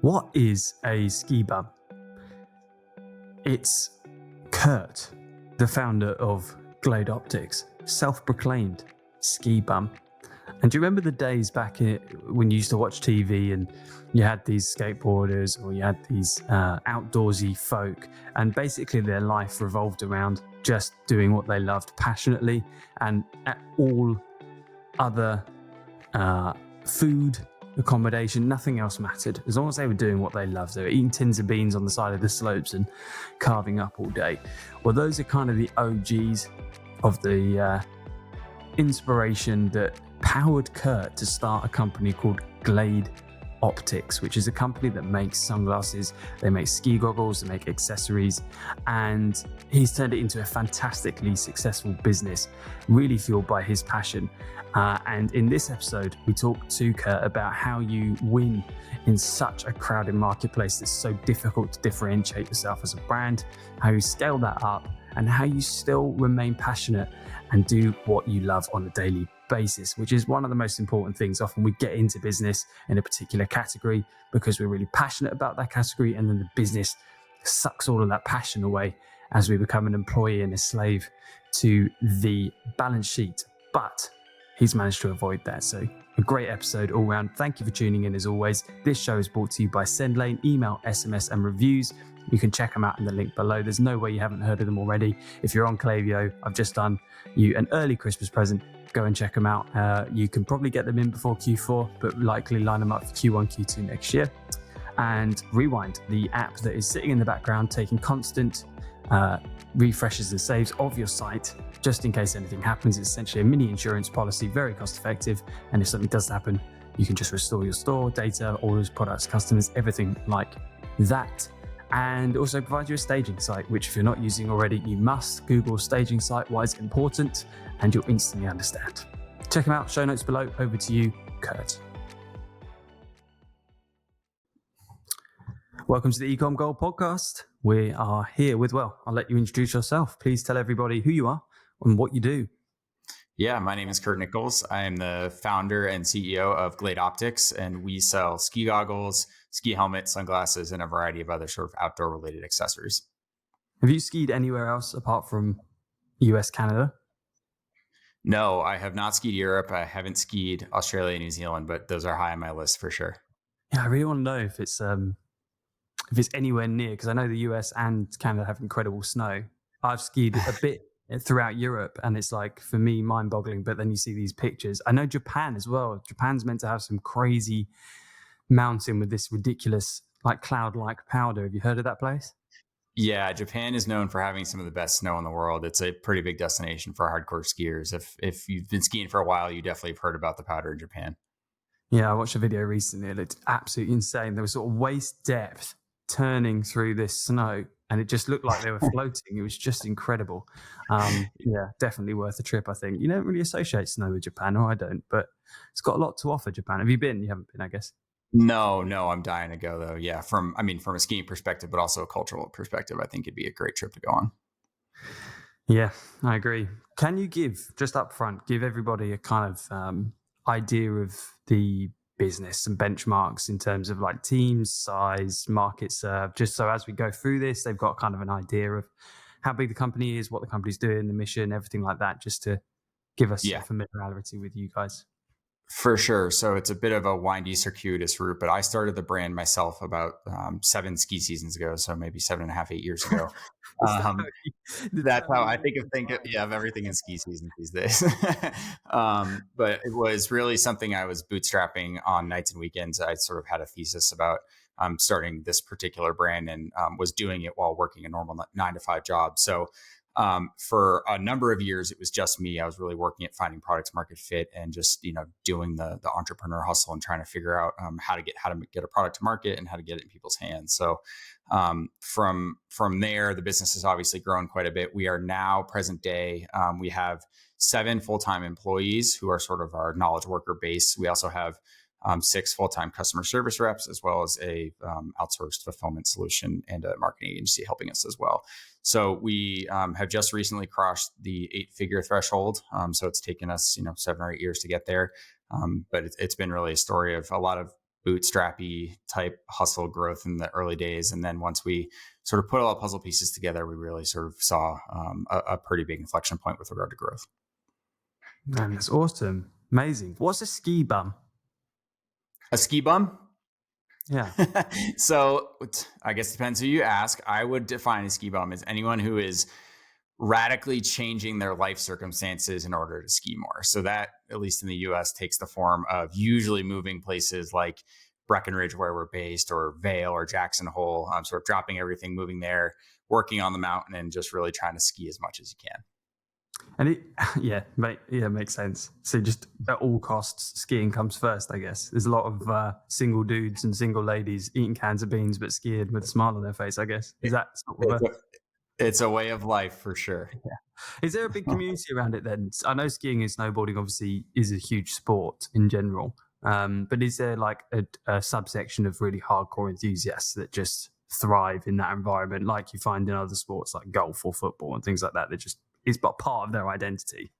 What is a ski bum? It's Curt, the founder of Glade Optics, self-proclaimed ski bum. And do you remember the days back when you used to watch TV and you had these skateboarders or you had these outdoorsy folk, and basically their life revolved around just doing what they loved passionately, and all other food, accommodation, nothing else mattered. As long as they were doing what they loved, they were eating tins of beans on the side of the slopes and carving up all day. Well, those are kind of the OGs of the inspiration that powered Curt to start a company called Glade Optics, which is a company that makes sunglasses, they make ski goggles, they make accessories, and he's turned it into a fantastically successful business, really fueled by his passion. And in this episode, we talk to Curt about how you win in such a crowded marketplace that's so difficult to differentiate yourself as a brand, how you scale that up, and how you still remain passionate and do what you love on a daily basis, which is one of the most important things. Often we get into business in a particular category because we're really passionate about that category, and then the business sucks all of that passion away as we become an employee and a slave to the balance sheet. But he's managed to avoid that. So a great episode all round. Thank you for tuning in as always. This show is brought to you by SendLane, email, SMS, and reviews. You can check them out in the link below. There's no way you haven't heard of them already. If you're on Klaviyo, I've just done you an early Christmas present. Go and check them out. You can probably get them in before Q4, but likely line them up for Q1, Q2 next year. And Rewind, the app that is sitting in the background, taking constant refreshes and saves of your site, just in case anything happens. It's essentially a mini insurance policy, very cost effective. And if something does happen, you can just restore your store, data, orders, products, customers, everything like that. And also provide you a staging site, which if you're not using already, you must. Google staging site, why it's important, and you'll instantly understand. Check them out, show notes below. Over to you, Curt. Welcome to the EcomGold podcast. We are here with, I'll let you introduce yourself. Please tell everybody who you are and what you do. Yeah, my name is Curt Nichols. I am the founder and CEO of Glade Optics, and we sell ski goggles, ski helmets, sunglasses, and a variety of other sort of outdoor related accessories. Have you skied anywhere else apart from US, Canada? No, I have not skied Europe. I haven't skied Australia and New Zealand, but those are high on my list for sure. Yeah, I really want to know if it's anywhere near, because I know the US and Canada have incredible snow. I've skied a bit throughout Europe, and it's like, for me, mind-boggling. But then you see these pictures. I know Japan as well. Japan's meant to have some crazy mountain with this ridiculous, like, cloud-like powder. Have you heard of that place? Yeah, Japan is known for having some of the best snow in the world. It's a pretty big destination for hardcore skiers. If you've been skiing for a while, you definitely have heard about the powder in Japan. Yeah, I watched a video recently. It looked absolutely insane. There was sort of waist depth turning through this snow, and it just looked like they were floating. It was just incredible. Yeah, definitely worth a trip, I think. You don't really associate snow with Japan, or I don't, but it's got a lot to offer, Japan. Have you been? You haven't been, I guess. No, I'm dying to go though. Yeah, from a skiing perspective, but also a cultural perspective, I think it'd be a great trip to go on. Yeah, I agree. Can you give everybody a kind of idea of the business and benchmarks in terms of like teams, size, market serve, just so as we go through this, they've got kind of an idea of how big the company is, what the company's doing, the mission, everything like that, just to give us a familiarity with you guys. For sure. So it's a bit of a windy, circuitous route, but I started the brand myself about 7 ski seasons ago. So maybe 7.5, 8 years ago. That's how I think of everything in ski season these days. But it was really something I was bootstrapping on nights and weekends. I sort of had a thesis about starting this particular brand, and was doing it while working a normal 9-to-5 job. So for a number of years, it was just me. I was really working at finding product market fit and just, doing the entrepreneur hustle and trying to figure out how to get a product to market and how to get it in people's hands. So from there, the business has obviously grown quite a bit. We are now present day. We have 7 full-time employees who are sort of our knowledge worker base. We also have 6 full-time customer service reps, as well as a outsourced fulfillment solution and a marketing agency helping us as well. So we have just recently crossed the 8-figure threshold. So it's taken us, 7 or 8 years to get there. But it's been really a story of a lot of bootstrappy type hustle growth in the early days. And then once we sort of put all the puzzle pieces together, we really sort of saw a pretty big inflection point with regard to growth. Man, that's awesome. Amazing. What's a ski bum? A ski bum? Yeah. So I guess it depends who you ask. I would define a ski bum as anyone who is radically changing their life circumstances in order to ski more. So that, at least in the US, takes the form of usually moving places like Breckenridge, where we're based, or Vail or Jackson Hole, sort of dropping everything, moving there, working on the mountain, and just really trying to ski as much as you can. And makes sense. So just at all costs, skiing comes first, I guess. There's a lot of single dudes and single ladies eating cans of beans, but skiing with a smile on their face, I guess. Is that sort of it's a way of life for sure. Yeah. Is there a big community around it then? I know skiing and snowboarding obviously is a huge sport in general, but is there like a subsection of really hardcore enthusiasts that just thrive in that environment, like you find in other sports like golf or football and things like that just is but part of their identity?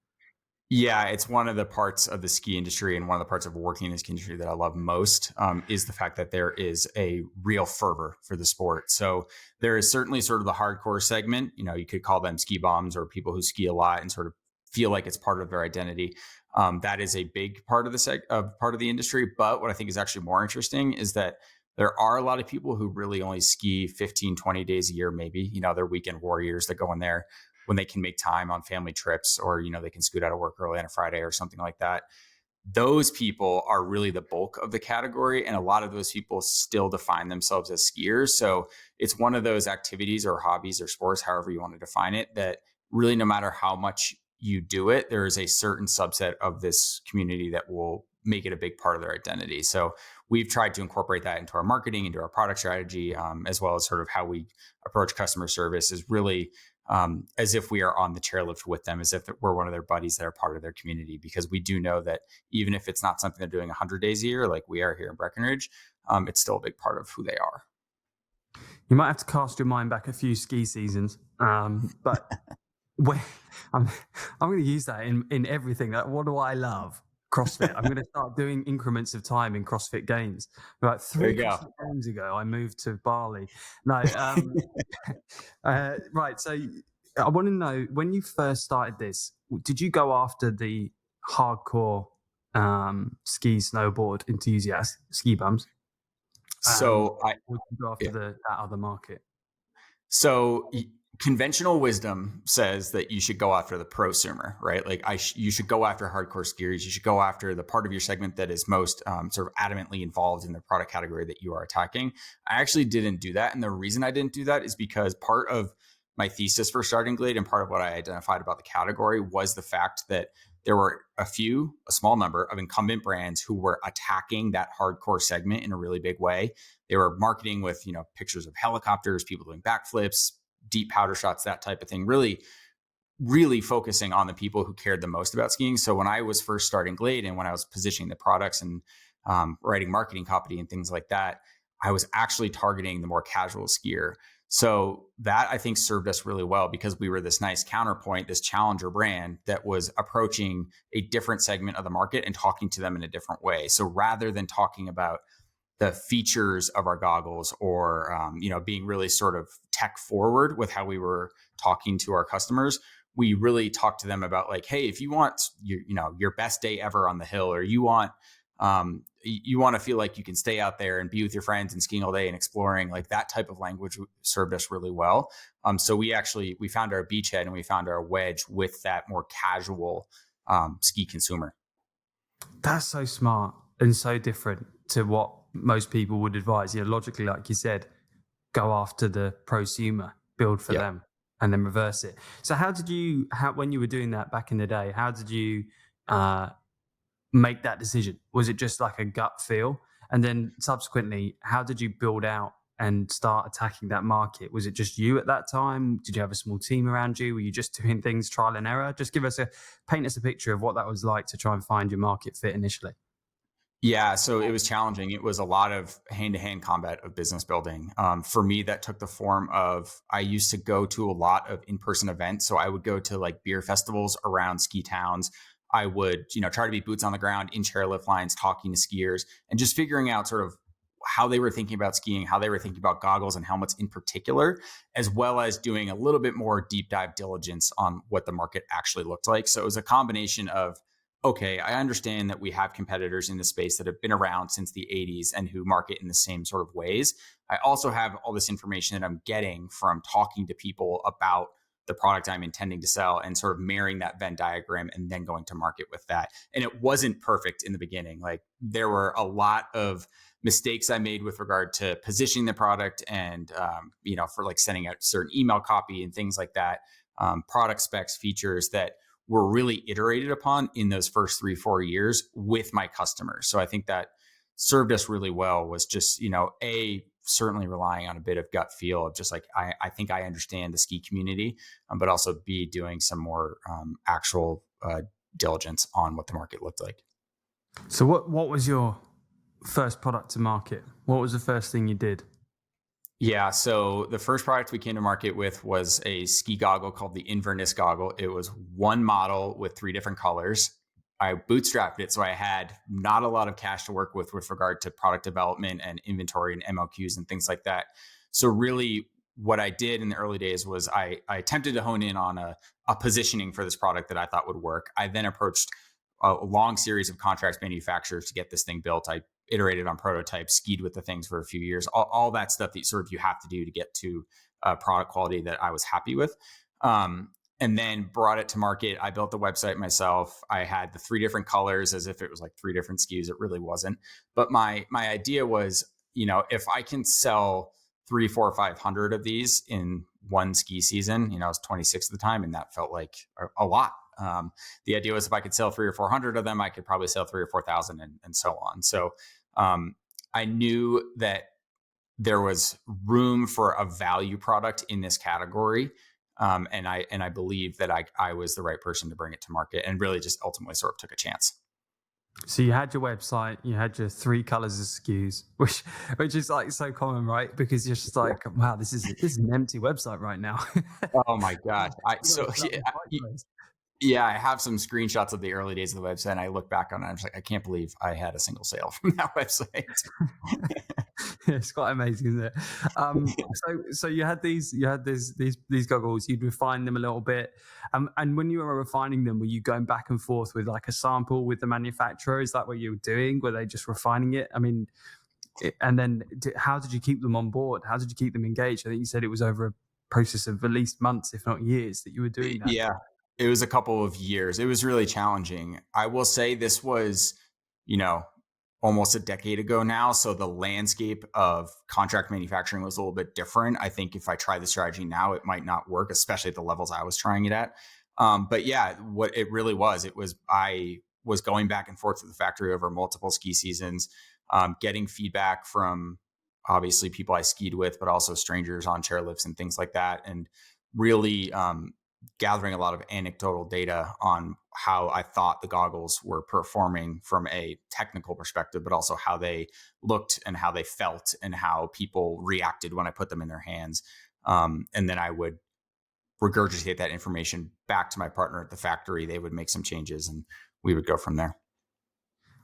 Yeah, it's one of the parts of the ski industry and one of the parts of working in this industry that I love most is the fact that there is a real fervor for the sport. So there is certainly sort of the hardcore segment. You could call them ski bums or people who ski a lot and sort of feel like it's part of their identity. That is a big part of the industry. But what I think is actually more interesting is that there are a lot of people who really only ski 15, 20 days a year, maybe. They're weekend warriors that go in there when they can make time on family trips, or, they can scoot out of work early on a Friday or something like that. Those people are really the bulk of the category. And a lot of those people still define themselves as skiers. So it's one of those activities or hobbies or sports, however you want to define it, that really no matter how much you do it, there is a certain subset of this community that will make it a big part of their identity. So we've tried to incorporate that into our marketing, into our product strategy, as well as sort of how we approach customer service, is really as if we are on the chairlift with them, as if we're one of their buddies that are part of their community, because we do know that even if it's not something they're doing 100 days a year, like we are here in Breckenridge, it's still a big part of who they are. You might have to cast your mind back a few ski seasons, but I'm going to use that in everything. What do I love? CrossFit. I'm going to start doing increments of time in CrossFit Games. About 3 CrossFit Games ago, I moved to Bali. No, right. So I want to know, when you first started this, did you go after the hardcore ski snowboard enthusiasts, ski bums? So or did you go after that other market? So conventional wisdom says that you should go after the prosumer, right? Like you should go after hardcore skiers. You should go after the part of your segment that is most sort of adamantly involved in the product category that you are attacking. I actually didn't do that. And the reason I didn't do that is because part of my thesis for starting Glade and part of what I identified about the category was the fact that there were a small number of incumbent brands who were attacking that hardcore segment in a really big way. They were marketing with, pictures of helicopters, people doing backflips, deep powder shots, that type of thing, really, really focusing on the people who cared the most about skiing. So when I was first starting Glade and when I was positioning the products and writing marketing copy and things like that, I was actually targeting the more casual skier. So that, I think, served us really well, because we were this nice counterpoint, this challenger brand that was approaching a different segment of the market and talking to them in a different way. So rather than talking about the features of our goggles or, being really sort of tech forward with how we were talking to our customers, we really talked to them about like, hey, if you want your best day ever on the hill, or you want to feel like you can stay out there and be with your friends and skiing all day and exploring, like that type of language served us really well. So we found our beachhead and we found our wedge with that more casual ski consumer. That's so smart and so different to what most people would advise. Logically, like you said, go after the prosumer, build for them, and then reverse it. So when you were doing that back in the day, how did you make that decision? Was it just like a gut feel? And then subsequently, how did you build out and start attacking that market? Was it just you at that time? Did you have a small team around you? Were you just doing things trial and error? Just paint us a picture of what that was like to try and find your market fit initially. Yeah, so it was challenging. It was a lot of hand-to-hand combat of business building. For me, that took the form of, I used to go to a lot of in-person events. So I would go to like beer festivals around ski towns. I would, try to be boots on the ground in chairlift lines, talking to skiers and just figuring out sort of how they were thinking about skiing, how they were thinking about goggles and helmets in particular, as well as doing a little bit more deep dive diligence on what the market actually looked like. So it was a combination of, okay, I understand that we have competitors in the space that have been around since the 80s and who market in the same sort of ways. I also have all this information that I'm getting from talking to people about the product I'm intending to sell and sort of marrying that Venn diagram and then going to market with that. And it wasn't perfect in the beginning. Like there were a lot of mistakes I made with regard to positioning the product and, for like sending out certain email copy and things like that, product specs, features that were really iterated upon in those first 3-4 years with my customers. So I think that served us really well was just, certainly relying on a bit of gut feel of just like, I think I understand the ski community, but also B, doing some more actual diligence on what the market looked like. So what was your first product to market? What was the first thing you did? Yeah, so the first product we came to market with was a ski goggle called the Inverness goggle. It was one model with 3 different colors. I bootstrapped it, so I had not a lot of cash to work with regard to product development and inventory and MOQs and things like that. So really what I did in the early days was I attempted to hone in on a positioning for this product that I thought would work. I then approached a long series of contract manufacturers to get this thing built. I iterated on prototypes, skied with the things for a few years, all that stuff that sort of you have to do to get to product quality that I was happy with. And then brought it to market. I built the website myself. I had the 3 different colors as if it was like 3 different SKUs. It really wasn't. But my idea was, if I can sell 3, 4, 500 of these in one ski season, I was 26 at the time, and that felt like a lot. The idea was if I could sell 300 or 400 of them, I could probably sell 3,000 or 4,000 and so on. So I knew that there was room for a value product in this category. And I believe that I was the right person to bring it to market, and really just ultimately sort of took a chance. So you had your website, you had your 3 colors of SKUs, which is like so common, right? Because you're just like, wow, this is an empty website right now. Oh my gosh! I have some screenshots of the early days of the website, and I look back on it, and I'm just like, I can't believe I had a single sale from that website. It's quite amazing, isn't it? So you had these goggles. You'd refine them a little bit, and when you were refining them, were you going back and forth with like a sample with the manufacturer? Is that what you were doing? Were they just refining it? I mean, and then how did you keep them on board? How did you keep them engaged? I think you said it was over a process of at least months, if not years, that you were doing that. Yeah, it was a couple of years. It was really challenging. I will say this was, almost a decade ago now. So the landscape of contract manufacturing was a little bit different. I think if I try the strategy now, it might not work, especially at the levels I was trying it at. But yeah, what it really was, I was going back and forth to the factory over multiple ski seasons, getting feedback from obviously people I skied with, but also strangers on chairlifts and things like that. And really gathering a lot of anecdotal data on how I thought the goggles were performing from a technical perspective, but also how they looked and how they felt and how people reacted when I put them in their hands. And then I would regurgitate that information back to my partner at the factory. They would make some changes and we would go from there.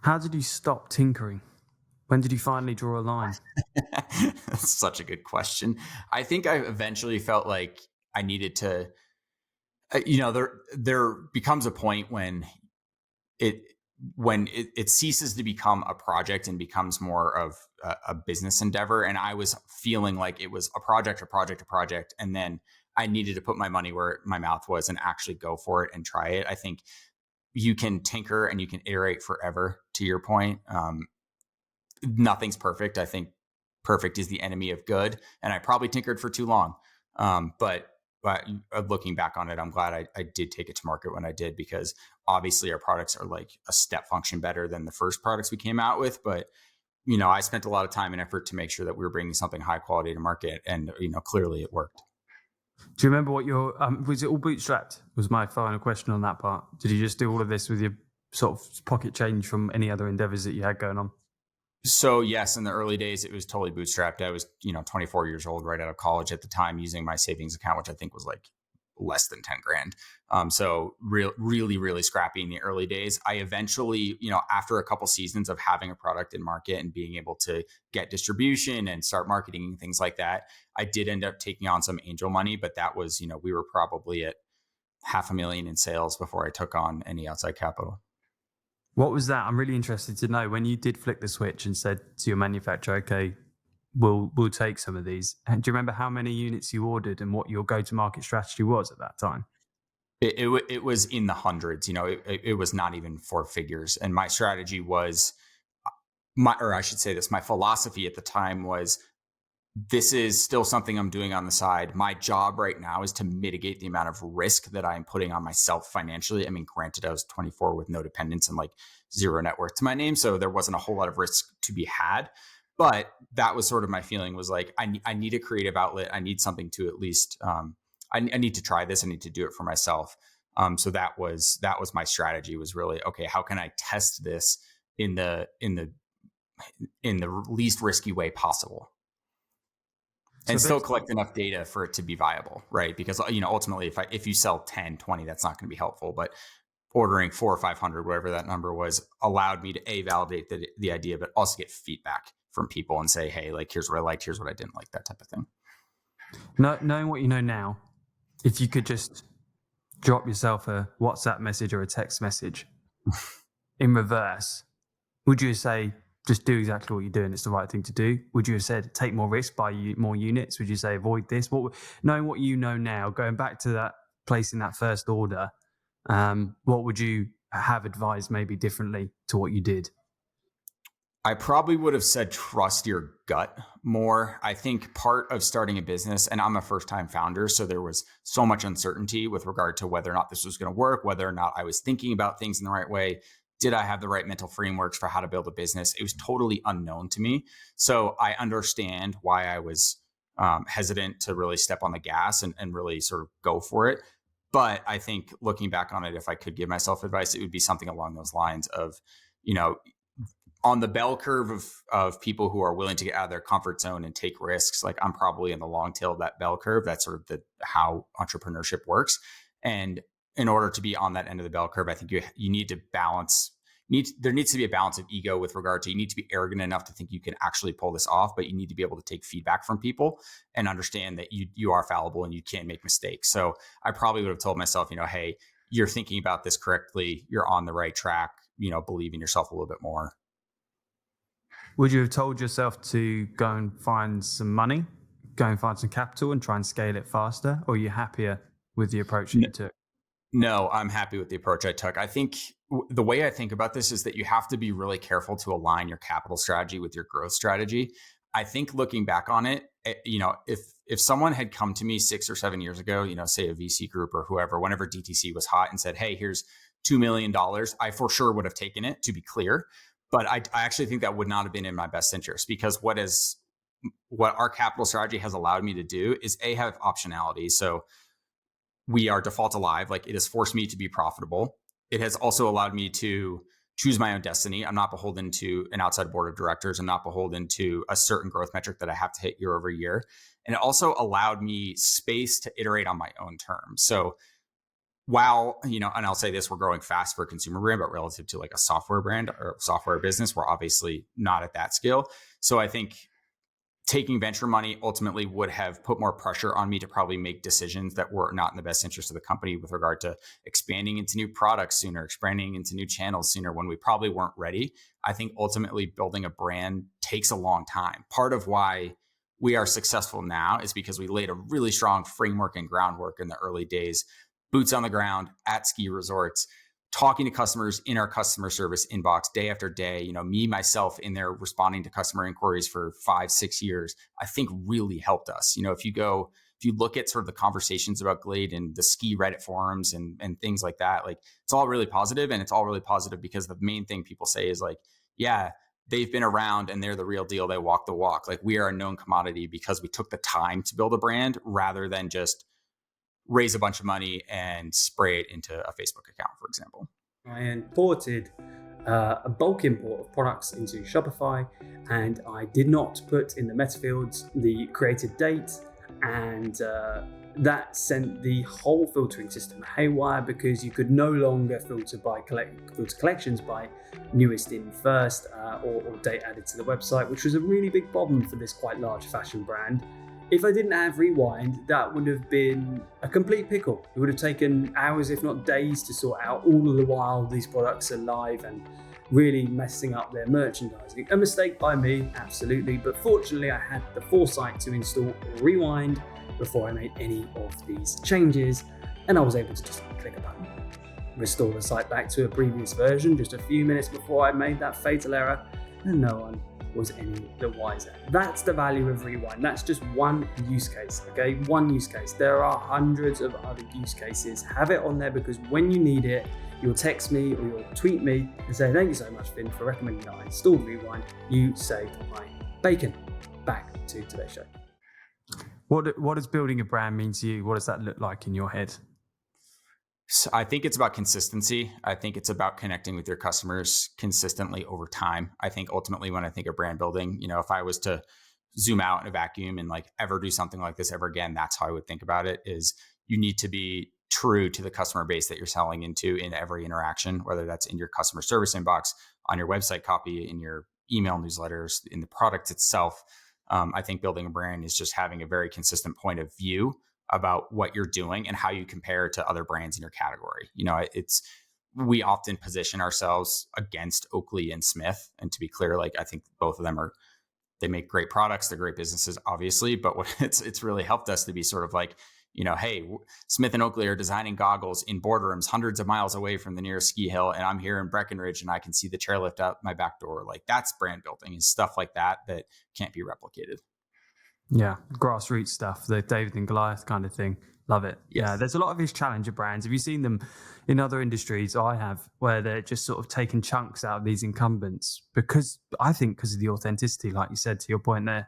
How did you stop tinkering? When did you finally draw a line? That's such a good question. I think I eventually felt like I needed to, there becomes a point when it ceases to become a project and becomes more of a business endeavor. And I was feeling like it was a project. And then I needed to put my money where my mouth was and actually go for it and try it. I think you can tinker and you can iterate forever, to your point. Nothing's perfect. I think perfect is the enemy of good. And I probably tinkered for too long. But looking back on it, I'm glad I did take it to market when I did, because obviously our products are like a step function better than the first products we came out with. But, I spent a lot of time and effort to make sure that we were bringing something high quality to market. And, clearly it worked. Do you remember what your, was it all bootstrapped? Was my final question on that part. Did you just do all of this with your sort of pocket change from any other endeavors that you had going on? So yes, in the early days, it was totally bootstrapped. I was, 24 years old right out of college at the time, using my savings account, which I think was like less than 10 grand. So really scrappy in the early days. I eventually, after a couple seasons of having a product in market and being able to get distribution and start marketing and things like that, I did end up taking on some angel money, but that was, we were probably at $500,000 in sales before I took on any outside capital. What was that? I'm really interested to know when you did flick the switch and said to your manufacturer, okay, we'll take some of these. And do you remember how many units you ordered and what your go-to-market strategy was at that time? It was in the hundreds, it was not even 4 figures. And my strategy was my philosophy at the time was, this is still something I'm doing on the side. My job right now is to mitigate the amount of risk that I'm putting on myself financially. I mean, granted, I was 24 with no dependents and like zero net worth to my name. So there wasn't a whole lot of risk to be had. But that was sort of my feeling, was like, I need a creative outlet. I need something to at least, I need to try this. I need to do it for myself. So that was my strategy, was really, okay, how can I test this in the least risky way possible? And still collect enough data for it to be viable, right? Because, ultimately, if you sell 10, 20, that's not going to be helpful. But ordering 400 or 500, whatever that number was, allowed me to validate the idea, but also get feedback from people and say, hey, like, here's what I liked, here's what I didn't like, that type of thing. Knowing what you know now, if you could just drop yourself a WhatsApp message or a text message in reverse, would you say, just do exactly what you're doing, it's the right thing to do? Would you have said, take more risk, buy more units? Would you say, avoid this? Knowing what you know now, going back to that, placing that first order, what would you have advised maybe differently to what you did? I probably would have said, trust your gut more. I think part of starting a business, and I'm a first-time founder, so there was so much uncertainty with regard to whether or not this was going to work, whether or not I was thinking about things in the right way. Did I have the right mental frameworks for how to build a business? It was totally unknown to me. So I understand why I was hesitant to really step on the gas and really sort of go for it. But I think, looking back on it, if I could give myself advice, it would be something along those lines of, on the bell curve of people who are willing to get out of their comfort zone and take risks, like, I'm probably in the long tail of that bell curve. That's sort of how entrepreneurship works. And in order to be on that end of the bell curve, I think you need to balance. There needs to be a balance of ego with regard to, you need to be arrogant enough to think you can actually pull this off, but you need to be able to take feedback from people and understand that you are fallible and you can make mistakes. So I probably would have told myself, hey, you're thinking about this correctly. You're on the right track. Believe in yourself a little bit more. Would you have told yourself to go and find some money, go and find some capital and try and scale it faster? Or are you happier with the approach that you took? No, I'm happy with the approach I took. I think the way I think about this is that you have to be really careful to align your capital strategy with your growth strategy. I think, looking back on it, if someone had come to me 6 or 7 years ago, say a VC group or whoever, whenever DTC was hot, and said, hey, here's $2 million, I for sure would have taken it, to be clear. But I actually think that would not have been in my best interest, because what our capital strategy has allowed me to do is have optionality. So we are default alive. Like, it has forced me to be profitable. It has also allowed me to choose my own destiny. I'm not beholden to an outside board of directors. I'm not beholden to a certain growth metric that I have to hit year over year. And it also allowed me space to iterate on my own terms. So while, and I'll say this, we're growing fast for a consumer brand, but relative to like a software brand or software business, we're obviously not at that scale. So I think taking venture money ultimately would have put more pressure on me to probably make decisions that were not in the best interest of the company, with regard to expanding into new products sooner, expanding into new channels sooner, when we probably weren't ready. I think ultimately building a brand takes a long time. Part of why we are successful now is because we laid a really strong framework and groundwork in the early days, boots on the ground at ski resorts, talking to customers in our customer service inbox day after day, me, myself in there responding to customer inquiries for 5-6 years, I think really helped us. If you look at sort of the conversations about Glade and the ski Reddit forums and things like that, like, it's all really positive, and it's all really positive because the main thing people say is like, yeah, they've been around and they're the real deal. They walk the walk. Like, we are a known commodity because we took the time to build a brand rather than just raise a bunch of money and spray it into a Facebook account, for example. I imported a bulk import of products into Shopify, and I did not put in the meta fields the created date and that sent the whole filtering system haywire, because you could no longer filter collections by newest in first, or date added to the website, which was a really big problem for this quite large fashion brand. If I didn't have Rewind, that would have been a complete pickle. It would have taken hours, if not days, to sort out, all of the while these products are live and really messing up their merchandising. A mistake by me, absolutely, but fortunately I had the foresight to install Rewind before I made any of these changes, and I was able to just click a button, restore the site back to a previous version just a few minutes before I made that fatal error, and no one was any the wiser. That's the value of Rewind. That's just one use case, okay? One use case. There are hundreds of other use cases. Have it on there, because when you need it, you'll text me or you'll tweet me and say, thank you so much, Finn, for recommending that I installed Rewind. You saved my bacon. Back to today's show. What does building a brand mean to you? What does that look like in your head? So I think it's about consistency. I think it's about connecting with your customers consistently over time. I think ultimately when I think of brand building, if I was to zoom out in a vacuum and like ever do something like this ever again, that's how I would think about it. Is you need to be true to the customer base that you're selling into in every interaction, whether that's in your customer service inbox, on your website copy, in your email newsletters, in the product itself. I think building a brand is just having a very consistent point of view about what you're doing and how you compare to other brands in your category. We often position ourselves against Oakley and Smith. And to be clear, like I think both of them they make great products. They're great businesses, obviously, but it's really helped us to be sort of like, hey, Smith and Oakley are designing goggles in boardrooms hundreds of miles away from the nearest ski hill, and I'm here in Breckenridge and I can see the chairlift out my back door. Like that's brand building, is stuff like that can't be replicated. Yeah, grassroots stuff, the David and Goliath kind of thing. Love it. Yes. Yeah, there's a lot of these challenger brands. Have you seen them in other industries? I have, where they're just sort of taking chunks out of these incumbents because of the authenticity, like you said, to your point there.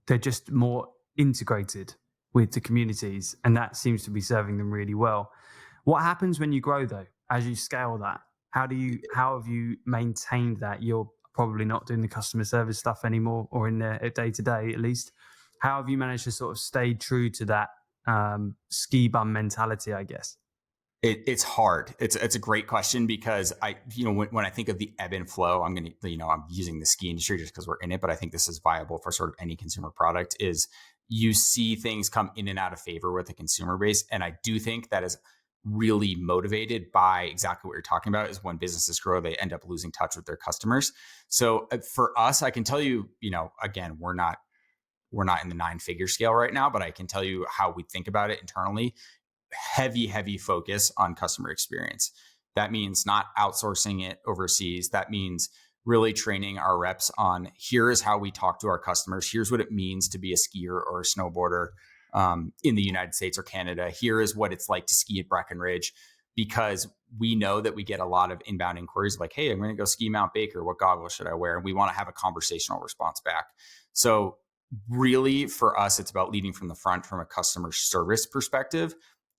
They're just more integrated with the communities, and that seems to be serving them really well. What happens when you grow, though, as you scale that? How have you maintained that? You're probably not doing the customer service stuff anymore, or in there day to day at least. How have you managed to sort of stay true to that ski bum mentality, I guess? It's hard. It's a great question, because when I think of the ebb and flow, I'm using the ski industry just because we're in it, but I think this is viable for sort of any consumer product. Is you see things come in and out of favor with the consumer base, and I do think that is really motivated by exactly what you're talking about. Is when businesses grow, they end up losing touch with their customers. So for us, I can tell you, again, we're not in the 9-figure scale right now, but I can tell you how we think about it internally. Heavy focus on customer experience. That means not outsourcing it overseas. That means really training our reps on, here is how we talk to our customers. Here's what it means to be a skier or a snowboarder in the United States or Canada. Here is what it's like to ski at Breckenridge, because we know that we get a lot of inbound inquiries like, hey, I'm going to go ski Mount Baker. What goggles should I wear? And we want to have a conversational response back. So really for us, it's about leading from the front from a customer service perspective.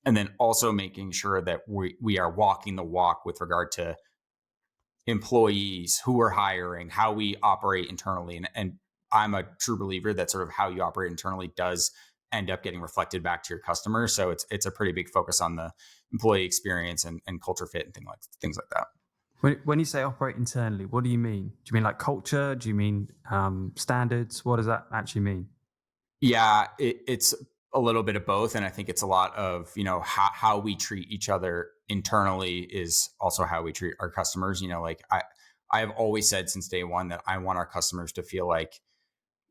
And then also making sure that we are walking the walk with regard to employees, who we're hiring, how we operate internally. And I'm a true believer that sort of how you operate internally does end up getting reflected back to your customers. So it's a pretty big focus on the employee experience and culture fit and things like that. When you say operate internally, what do you mean? Do you mean like culture? Do you mean standards? What does that actually mean? Yeah, it's a little bit of both. And I think it's a lot of, how we treat each other internally is also how we treat our customers. I have always said since day one that I want our customers to feel like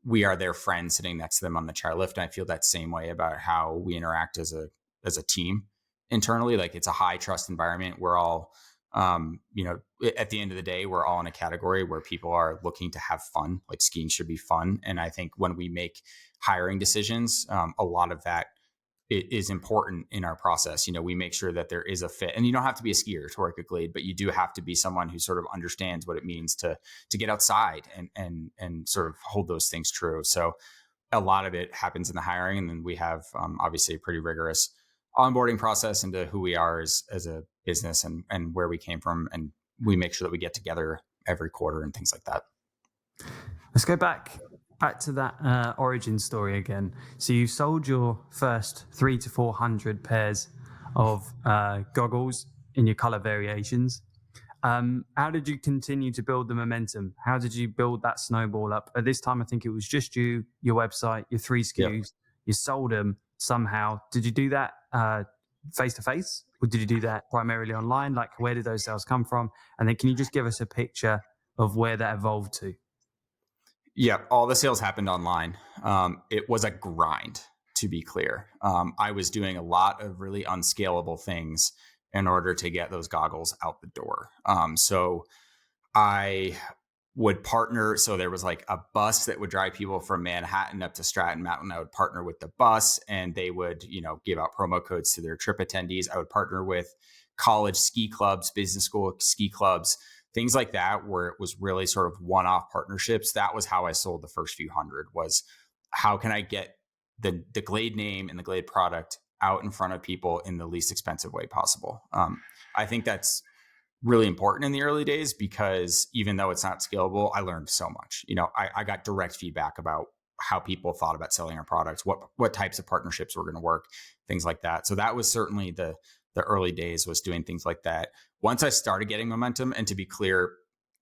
we are their friend sitting next to them on the chairlift. And I feel that same way about how we interact as a team internally. Like it's a high trust environment. We're all, at the end of the day, we're all in a category where people are looking to have fun. Like skiing should be fun. And I think when we make hiring decisions, a lot of that is important in our process. We make sure that there is a fit, and you don't have to be a skier to work at Glade, but you do have to be someone who sort of understands what it means to get outside and sort of hold those things true. So a lot of it happens in the hiring. And then we have obviously a pretty rigorous onboarding process into who we are as a business and where we came from. And we make sure that we get together every quarter and things like that. Let's go back back to that origin story again. So you sold your first 300 to 400 pairs of goggles in your color variations. How did you continue to build the momentum? How did you build that snowball up? At this time, I think it was just you, your website, your 3 Yep. SKUs. You sold them somehow. Did you do that face to face, or did you do that primarily online? Like, where did those sales come from? And then, can you just give us a picture of where that evolved to? Yeah, all the sales happened online. It was a grind, to be clear. I was doing a lot of really unscalable things in order to get those goggles out the door. So I would partner. So there was like a bus that would drive people from Manhattan up to Stratton Mountain. I would partner with the bus, and they would, give out promo codes to their trip attendees. I would partner with college ski clubs, business school ski clubs, things like that, where it was really sort of one-off partnerships. That was how I sold the first few hundred, was how can I get the Glade name and the Glade product out in front of people in the least expensive way possible. I think that's really important in the early days, because even though it's not scalable, I learned so much. I got direct feedback about how people thought about selling our products, what types of partnerships were going to work, things like that. So that was certainly the early days, was doing things like that. Once I started getting momentum, and to be clear,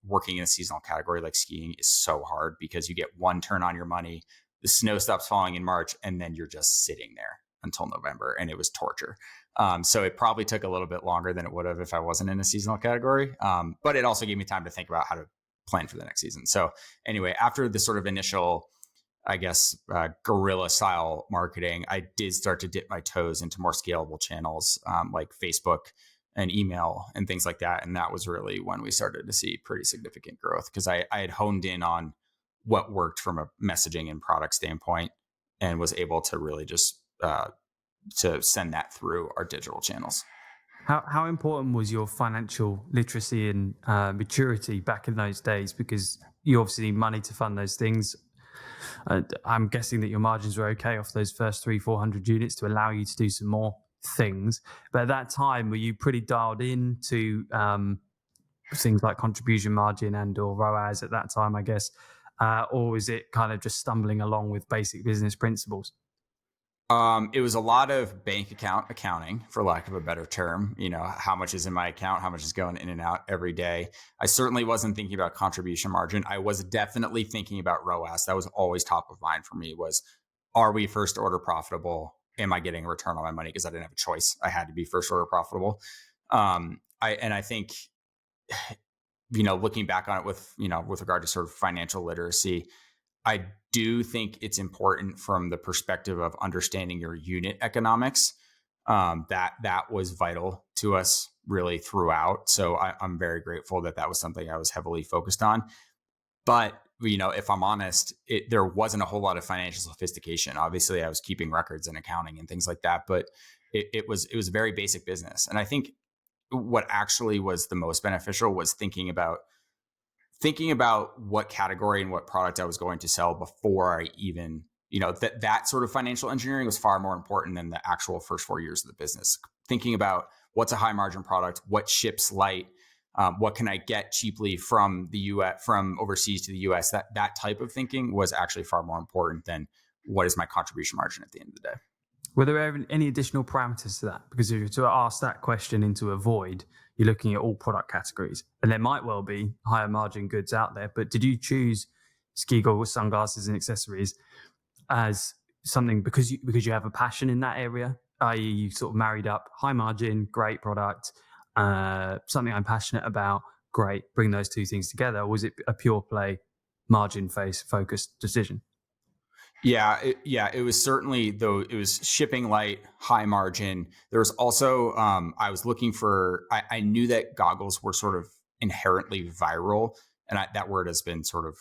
working in a seasonal category like skiing is so hard, because you get one turn on your money, the snow stops falling in March, and then you're just sitting there until November, and it was torture. So it probably took a little bit longer than it would have if I wasn't in a seasonal category. But it also gave me time to think about how to plan for the next season. So anyway, after the sort of initial, I guess, guerrilla style marketing, I did start to dip my toes into more scalable channels, like Facebook and email and things like that. And that was really when we started to see pretty significant growth, because I had honed in on what worked from a messaging and product standpoint, and was able to really just to send that through our digital channels. How important was your financial literacy and maturity back in those days? Because you obviously need money to fund those things. I'm guessing that your margins were okay off those first 400 units to allow you to do some more things. But at that time, were you pretty dialed in to things like contribution margin and or ROAS at that time, I guess? Or was it kind of just stumbling along with basic business principles? It was a lot of bank account accounting, for lack of a better term. How much is in my account, how much is going in and out every day. I certainly wasn't thinking about contribution margin. I was definitely thinking about ROAS. That was always top of mind for me, was, are we first order profitable? Am I getting a return on my money? Because I didn't have a choice. I had to be first order profitable. I think, looking back on it with regard to sort of financial literacy, I do think it's important from the perspective of understanding your unit economics. That was vital to us really throughout. So I'm very grateful that was something I was heavily focused on. But if I'm honest, there wasn't a whole lot of financial sophistication. Obviously, I was keeping records and accounting and things like that, but it was a very basic business. And I think what actually was the most beneficial was thinking about what category and what product I was going to sell before I even, that sort of financial engineering was far more important than the actual first 4 years of the business. Thinking about what's a high margin product, what ships light, what can I get cheaply from the US, from overseas to the US. That type of thinking was actually far more important than what is my contribution margin at the end of the day. Were there any additional parameters to that? Because if you're to ask that question into a void, you're looking at all product categories, and there might well be higher margin goods out there. But did you choose ski goggles, sunglasses, and accessories as something because you have a passion in that area? I.e., you sort of married up high margin, great product, something I'm passionate about, great. Bring those two things together. Or was it a pure play, margin focused decision? Yeah, it was certainly, though it was shipping light, high margin. There was also, I was looking for, I knew that goggles were sort of inherently viral, and that word has been sort of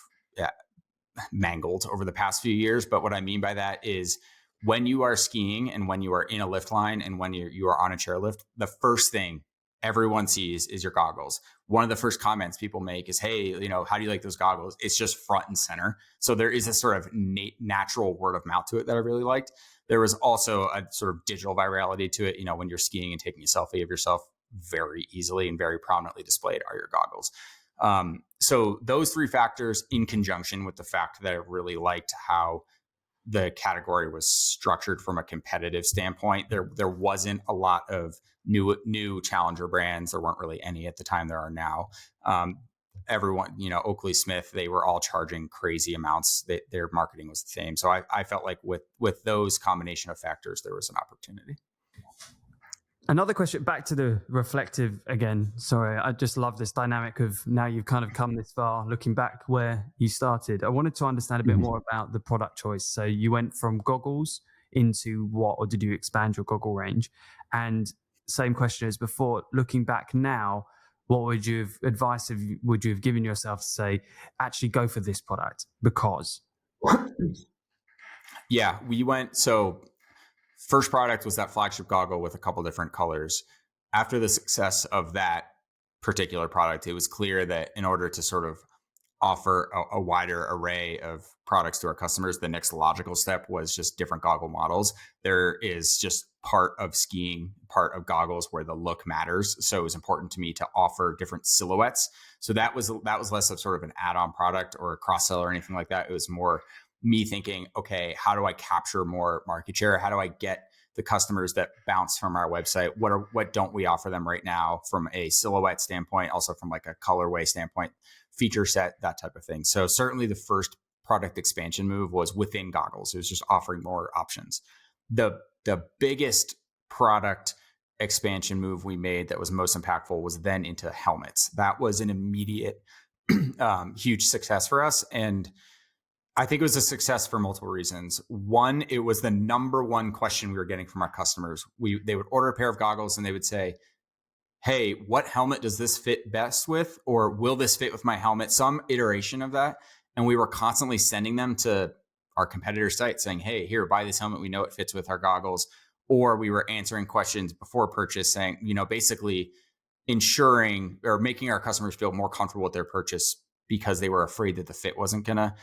mangled over the past few years. But what I mean by that is, when you are skiing and when you are in a lift line and when you are on a chairlift, the first thing everyone sees is your goggles. One of the first comments people make is, hey, how do you like those goggles? It's just front and center. So there is a sort of natural word of mouth to it that I really liked. There was also a sort of digital virality to it. When you're skiing and taking a selfie of yourself, very easily and very prominently displayed are your goggles. So those three factors, in conjunction with the fact that I really liked how the category was structured from a competitive standpoint. There wasn't a lot of new challenger brands. There weren't really any at the time. There are now. Everyone, Oakley Smith, they were all charging crazy amounts. Their marketing was the same. So I felt like with those combination of factors, there was an opportunity. Another question, back to the reflective again. Sorry, I just love this dynamic of now you've kind of come this far, looking back where you started. I wanted to understand a bit more about the product choice. So you went from goggles into what, or did you expand your goggle range? And same question as before, looking back now, what would you have given yourself to say, actually go for this product because? Yeah, so first product was that flagship goggle with a couple different colors. After the success of that particular product, it was clear that in order to sort of offer a wider array of products to our customers, the next logical step was just different goggle models. There is just part of skiing, part of goggles where the look matters. So it was important to me to offer different silhouettes. So that was less of sort of an add-on product or a cross-sell or anything like that. It was more me thinking, okay, how do I capture more market share? How do I get the customers that bounce from our website? What don't we offer them right now from a silhouette standpoint, also from like a colorway standpoint, feature set, that type of thing. So certainly the first product expansion move was within goggles. It was just offering more options. The biggest product expansion move we made that was most impactful was then into helmets. That was an immediate huge success for us. And I think it was a success for multiple reasons. One, it was the number one question we were getting from our customers. They would order a pair of goggles and they would say, hey, what helmet does this fit best with? Or will this fit with my helmet? Some iteration of that. And we were constantly sending them to our competitor site saying, hey, here, buy this helmet. We know it fits with our goggles. Or we were answering questions before purchase saying, basically ensuring or making our customers feel more comfortable with their purchase because they were afraid that the fit wasn't going to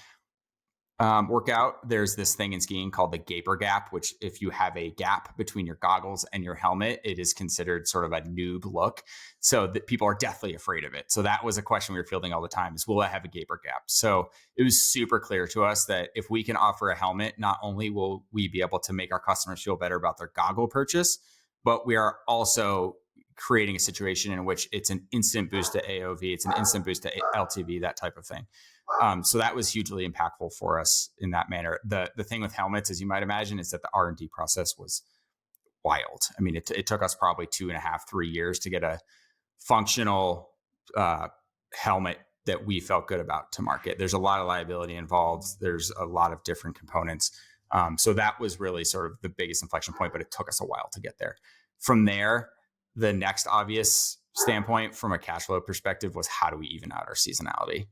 work out. There's this thing in skiing called the gaper gap, which if you have a gap between your goggles and your helmet, it is considered sort of a noob look. So that people are deathly afraid of it. So that was a question we were fielding all the time is, will I have a gaper gap? So it was super clear to us that if we can offer a helmet, not only will we be able to make our customers feel better about their goggle purchase, but we are also creating a situation in which it's an instant boost to AOV, it's an instant boost to LTV, that type of thing. So that was hugely impactful for us in that manner. The thing with helmets, as you might imagine, is that the R&D process was wild. I mean, it took us probably 2.5, 3 years to get a functional helmet that we felt good about to market. There's a lot of liability involved. There's a lot of different components. So that was really sort of the biggest inflection point, but it took us a while to get there. From there, the next obvious standpoint from a cash flow perspective was, how do we even out our seasonality?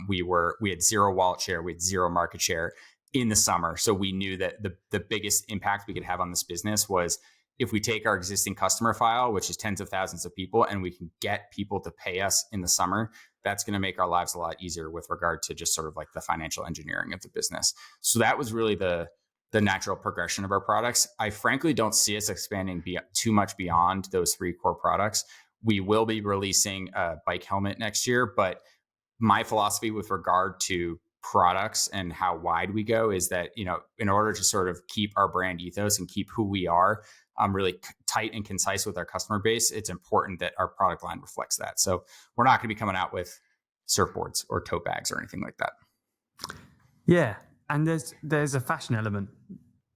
We had zero wallet share, we had zero market share in the summer. So we knew that the biggest impact we could have on this business was if we take our existing customer file, which is tens of thousands of people, and we can get people to pay us in the summer, that's going to make our lives a lot easier with regard to just sort of like the financial engineering of the business. So that was really the natural progression of our products. I frankly don't see us expanding too much beyond those three core products. We will be releasing a bike helmet next year, but my philosophy with regard to products and how wide we go is that, in order to sort of keep our brand ethos and keep who we are really tight and concise with our customer base, it's important that our product line reflects that. So we're not going to be coming out with surfboards or tote bags or anything like that. Yeah. And there's a fashion element,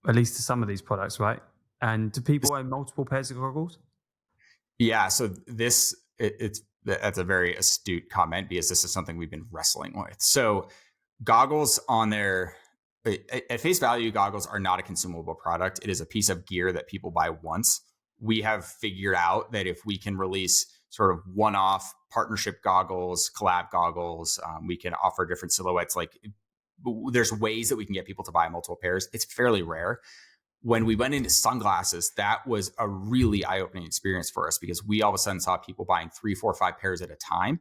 at least to some of these products, right? And do people own multiple pairs of goggles? Yeah. So that's a very astute comment because this is something we've been wrestling with. So goggles at face value, goggles are not a consumable product. It is a piece of gear that people buy once. We have figured out that if we can release sort of one-off partnership goggles, collab goggles, we can offer different silhouettes. Like there's ways that we can get people to buy multiple pairs. It's fairly rare. When we went into sunglasses, that was a really eye-opening experience for us because we all of a sudden saw people buying 3, 4, 5 pairs at a time.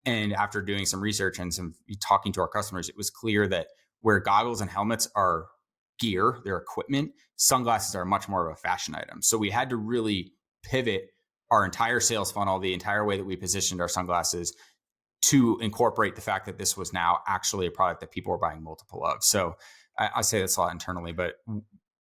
And after doing some research and some talking to our customers, it was clear that where goggles and helmets are gear, they're equipment, sunglasses are much more of a fashion item. So we had to really pivot our entire sales funnel, the entire way that we positioned our sunglasses to incorporate the fact that this was now actually a product that people were buying multiple of. So I say this a lot internally, but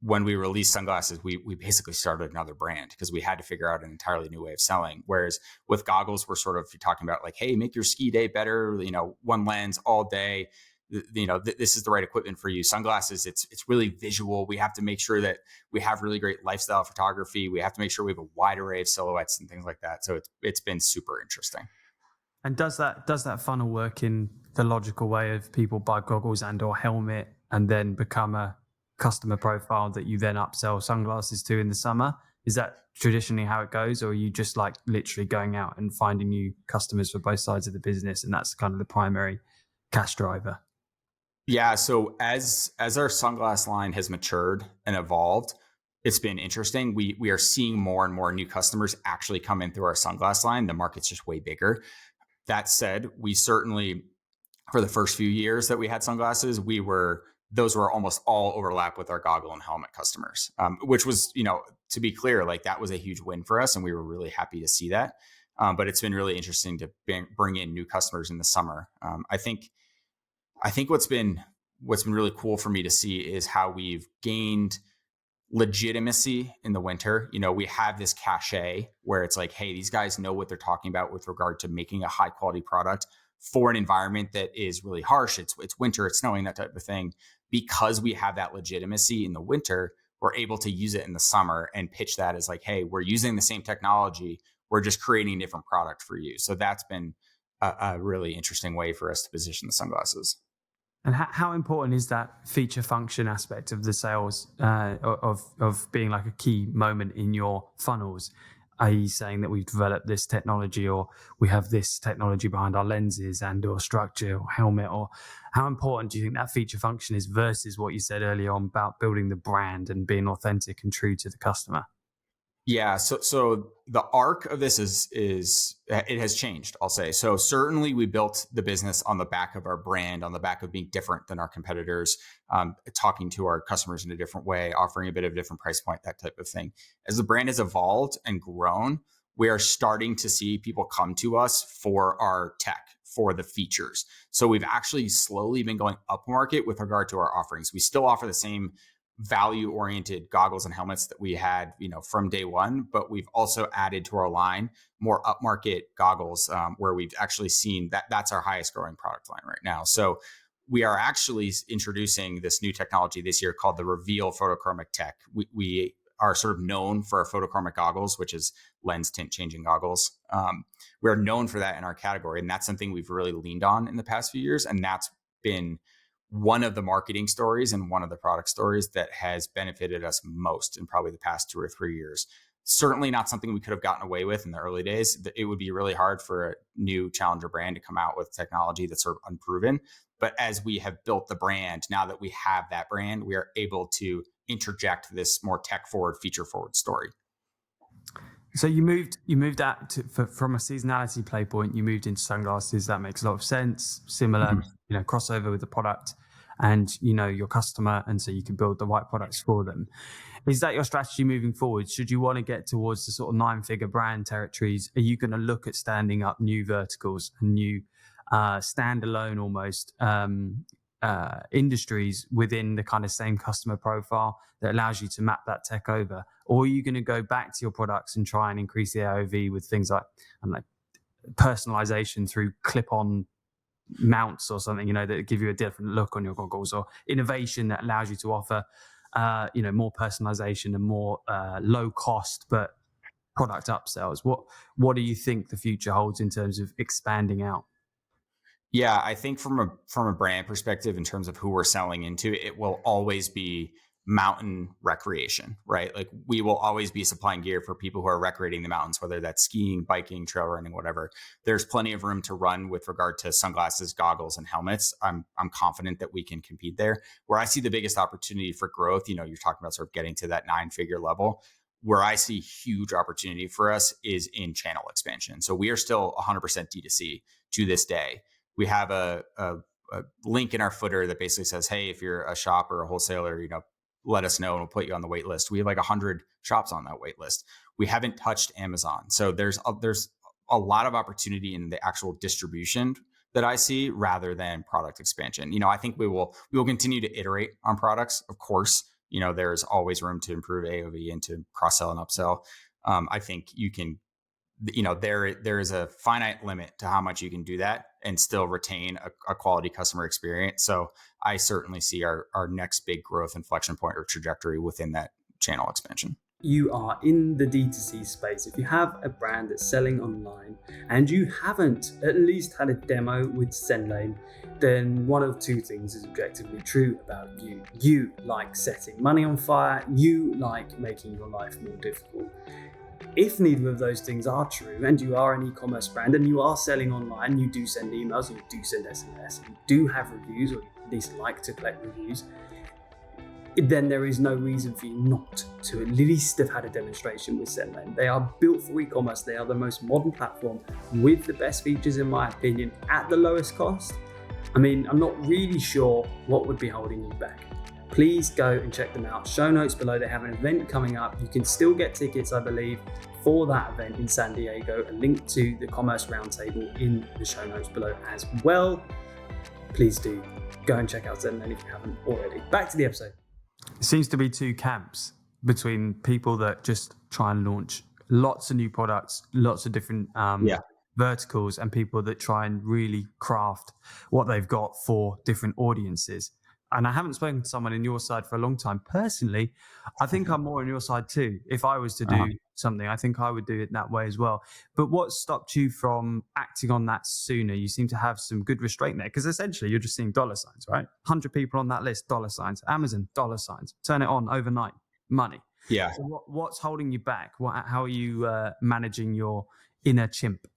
when we released sunglasses, we basically started another brand because we had to figure out an entirely new way of selling. Whereas with goggles, we're sort of talking about like, hey, make your ski day better, one lens all day. This is the right equipment for you. Sunglasses, it's really visual. We have to make sure that we have really great lifestyle photography. We have to make sure we have a wide array of silhouettes and things like that. So it's been super interesting. And does that funnel work in the logical way of people buy goggles and or helmet and then become a customer profile that you then upsell sunglasses to in the summer? Is that traditionally how it goes, or are you just like literally going out and finding new customers for both sides of the business, and that's kind of the primary cash driver? Yeah. So as our sunglass line has matured and evolved, it's been interesting. We are seeing more and more new customers actually come in through our sunglass line. The market's just way bigger. That said, we certainly, for the first few years that we had sunglasses, those were almost all overlap with our goggle and helmet customers, which was, to be clear, like that was a huge win for us. And we were really happy to see that. But it's been really interesting to bring in new customers in the summer. I think what's been really cool for me to see is how we've gained legitimacy in the winter. We have this cachet where it's like, hey, these guys know what they're talking about with regard to making a high quality product for an environment that is really harsh. It's winter, it's snowing, that type of thing. Because we have that legitimacy in the winter, we're able to use it in the summer and pitch that as like, hey, we're using the same technology. We're just creating a different product for you. So that's been a really interesting way for us to position the sunglasses. And how important is that feature function aspect of the sales of being like a key moment in your funnels? i.e. saying that we've developed this technology, or we have this technology behind our lenses and or structure or helmet, or how important do you think that feature function is versus what you said earlier on about building the brand and being authentic and true to the customer? Yeah. So the arc of this is it has changed, I'll say. So certainly we built the business on the back of our brand, on the back of being different than our competitors, talking to our customers in a different way, offering a bit of a different price point, that type of thing. As the brand has evolved and grown, we are starting to see people come to us for our tech, for the features. So we've actually slowly been going up market with regard to our offerings. We still offer the same value-oriented goggles and helmets that we had, from day one, but we've also added to our line more upmarket goggles, where we've actually seen that's our highest growing product line right now. So we are actually introducing this new technology this year called the Reveal photochromic tech. We are sort of known for our photochromic goggles, which is lens tint changing goggles. We're known for that in our category, and that's something we've really leaned on in the past few years, and that's been one of the marketing stories and one of the product stories that has benefited us most in probably the past 2 or 3 years. Certainly not something we could have gotten away with in the early days. It would be really hard for a new challenger brand to come out with technology that's sort of unproven. But as we have built the brand, now that we have that brand, we are able to interject this more tech forward, feature forward story. So you moved out from a seasonality play point. You moved into sunglasses. That makes a lot of sense. Similar, crossover with the product and your customer, and so you can build the right products for them. Is that your strategy moving forward? Should you want to get towards the sort of 9-figure brand territories, are you going to look at standing up new verticals and new standalone almost industries within the kind of same customer profile that allows you to map that tech over? Or are you going to go back to your products and try and increase the AOV with things like personalization through clip-on mounts or something, that give you a different look on your goggles, or innovation that allows you to offer more personalization and more low cost but product upsells? What do you think the future holds in terms of expanding out? Yeah, I think from a brand perspective, in terms of who we're selling into, it will always be mountain recreation, right? Like we will always be supplying gear for people who are recreating the mountains, whether that's skiing, biking, trail running, whatever. There's plenty of room to run with regard to sunglasses, goggles, and helmets. I'm confident that we can compete there. Where I see the biggest opportunity for growth, you're talking about sort of getting to that 9-figure level. Where I see huge opportunity for us is in channel expansion. So we are still 100% D2C to this day. We have a link in our footer that basically says, hey, if you're a shop or a wholesaler, let us know and we'll put you on the wait list. We have like 100 shops on that wait list. We haven't touched Amazon. So there's a lot of opportunity in the actual distribution that I see rather than product expansion. I think we will continue to iterate on products. Of course, there's always room to improve AOV and to cross sell and upsell. I think you can, there is a finite limit to how much you can do that and still retain a quality customer experience. So I certainly see our next big growth inflection point or trajectory within that channel expansion. You are in the D2C space. If you have a brand that's selling online and you haven't at least had a demo with SendLane, then one of two things is objectively true about you. You like setting money on fire. You like making your life more difficult. If neither of those things are true, and you are an e-commerce brand and you are selling online, you do send emails, you do send SMS, you do have reviews, or at least like to collect reviews, then there is no reason for you not to at least have had a demonstration with SendLane. They are built for e-commerce. They are the most modern platform with the best features, in my opinion, at the lowest cost. I mean, I'm not really sure what would be holding you back. Please go and check them out. Show notes below. They have an event coming up. You can still get tickets, I believe, for that event in San Diego. A link to the Commerce Roundtable in the show notes below as well. Please do go and check out SendLane if you haven't already. Back to the episode. It seems to be two camps between people that just try and launch lots of new products, lots of different verticals, and people that try and really craft what they've got for different audiences. And I haven't spoken to someone in your side for a long time. Personally, I think I'm more on your side too. If I was to do something, I think I would do it that way as well. But what stopped you from acting on that sooner? You seem to have some good restraint there, because essentially you're just seeing dollar signs, right? 100 people on that list, dollar signs. Amazon, dollar signs. Turn it on overnight, money. Yeah. So what's holding you back? How are you managing your inner chimp?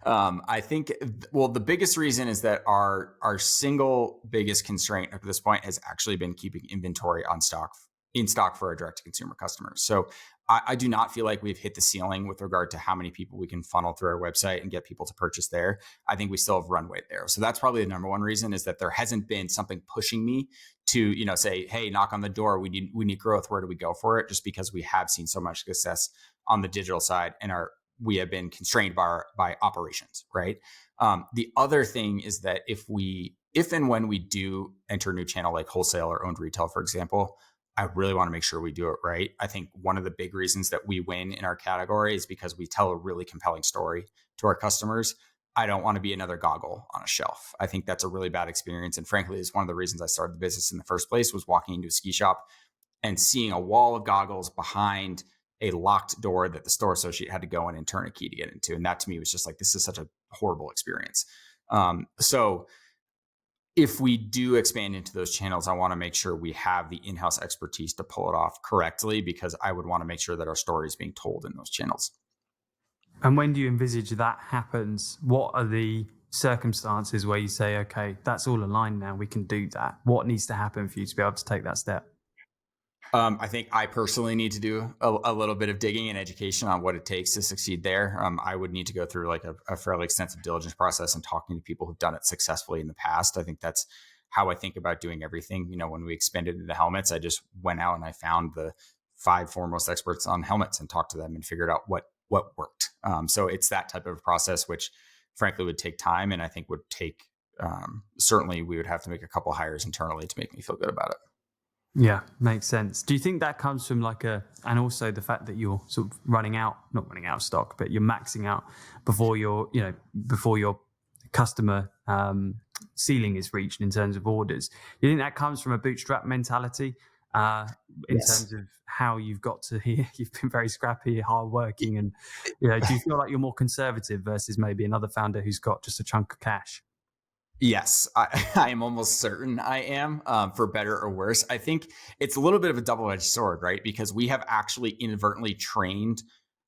I think, the biggest reason is that our single biggest constraint up to this point has actually been keeping inventory in stock for our direct to consumer customers. So I do not feel like we've hit the ceiling with regard to how many people we can funnel through our website and get people to purchase there. I think we still have runway there. So that's probably the number one reason, is that there hasn't been something pushing me to, say, hey, knock on the door. We need growth. Where do we go for it? Just because we have seen so much success on the digital side and we have been constrained by operations, right? The other thing is that if and when we do enter a new channel like wholesale or owned retail, for example, I really want to make sure we do it right. I think one of the big reasons that we win in our category is because we tell a really compelling story to our customers. I don't want to be another goggle on a shelf. I think that's a really bad experience. And frankly, it's one of the reasons I started the business in the first place, was walking into a ski shop and seeing a wall of goggles behind a locked door that the store associate had to go in and turn a key to get into. And that to me was just like, this is such a horrible experience. So if we do expand into those channels, I want to make sure we have the in-house expertise to pull it off correctly, because I would want to make sure that our story is being told in those channels. And when do you envisage that happens? What are the circumstances where you say, okay, that's all aligned now, we can do that? What needs to happen for you to be able to take that step? I think I personally need to do a little bit of digging and education on what it takes to succeed there. I would need to go through like a fairly extensive diligence process and talking to people who've done it successfully in the past. I think that's how I think about doing everything. When we expanded into helmets, I just went out and I found the 5 foremost experts on helmets and talked to them and figured out what worked. So it's that type of process, which frankly would take time, and I think would take, certainly we would have to make a couple hires internally to make me feel good about it. Yeah, makes sense. Do you think that comes from and also the fact that you're sort of not running out of stock, but you're maxing out before your customer ceiling is reached in terms of orders? Do you think that comes from a bootstrap mentality in terms of how you've got to here? You've been very scrappy, hardworking, and do you feel like you're more conservative versus maybe another founder who's got just a chunk of cash? Yes, I am almost certain I am, for better or worse. I think it's a little bit of a double-edged sword, right? Because we have actually inadvertently trained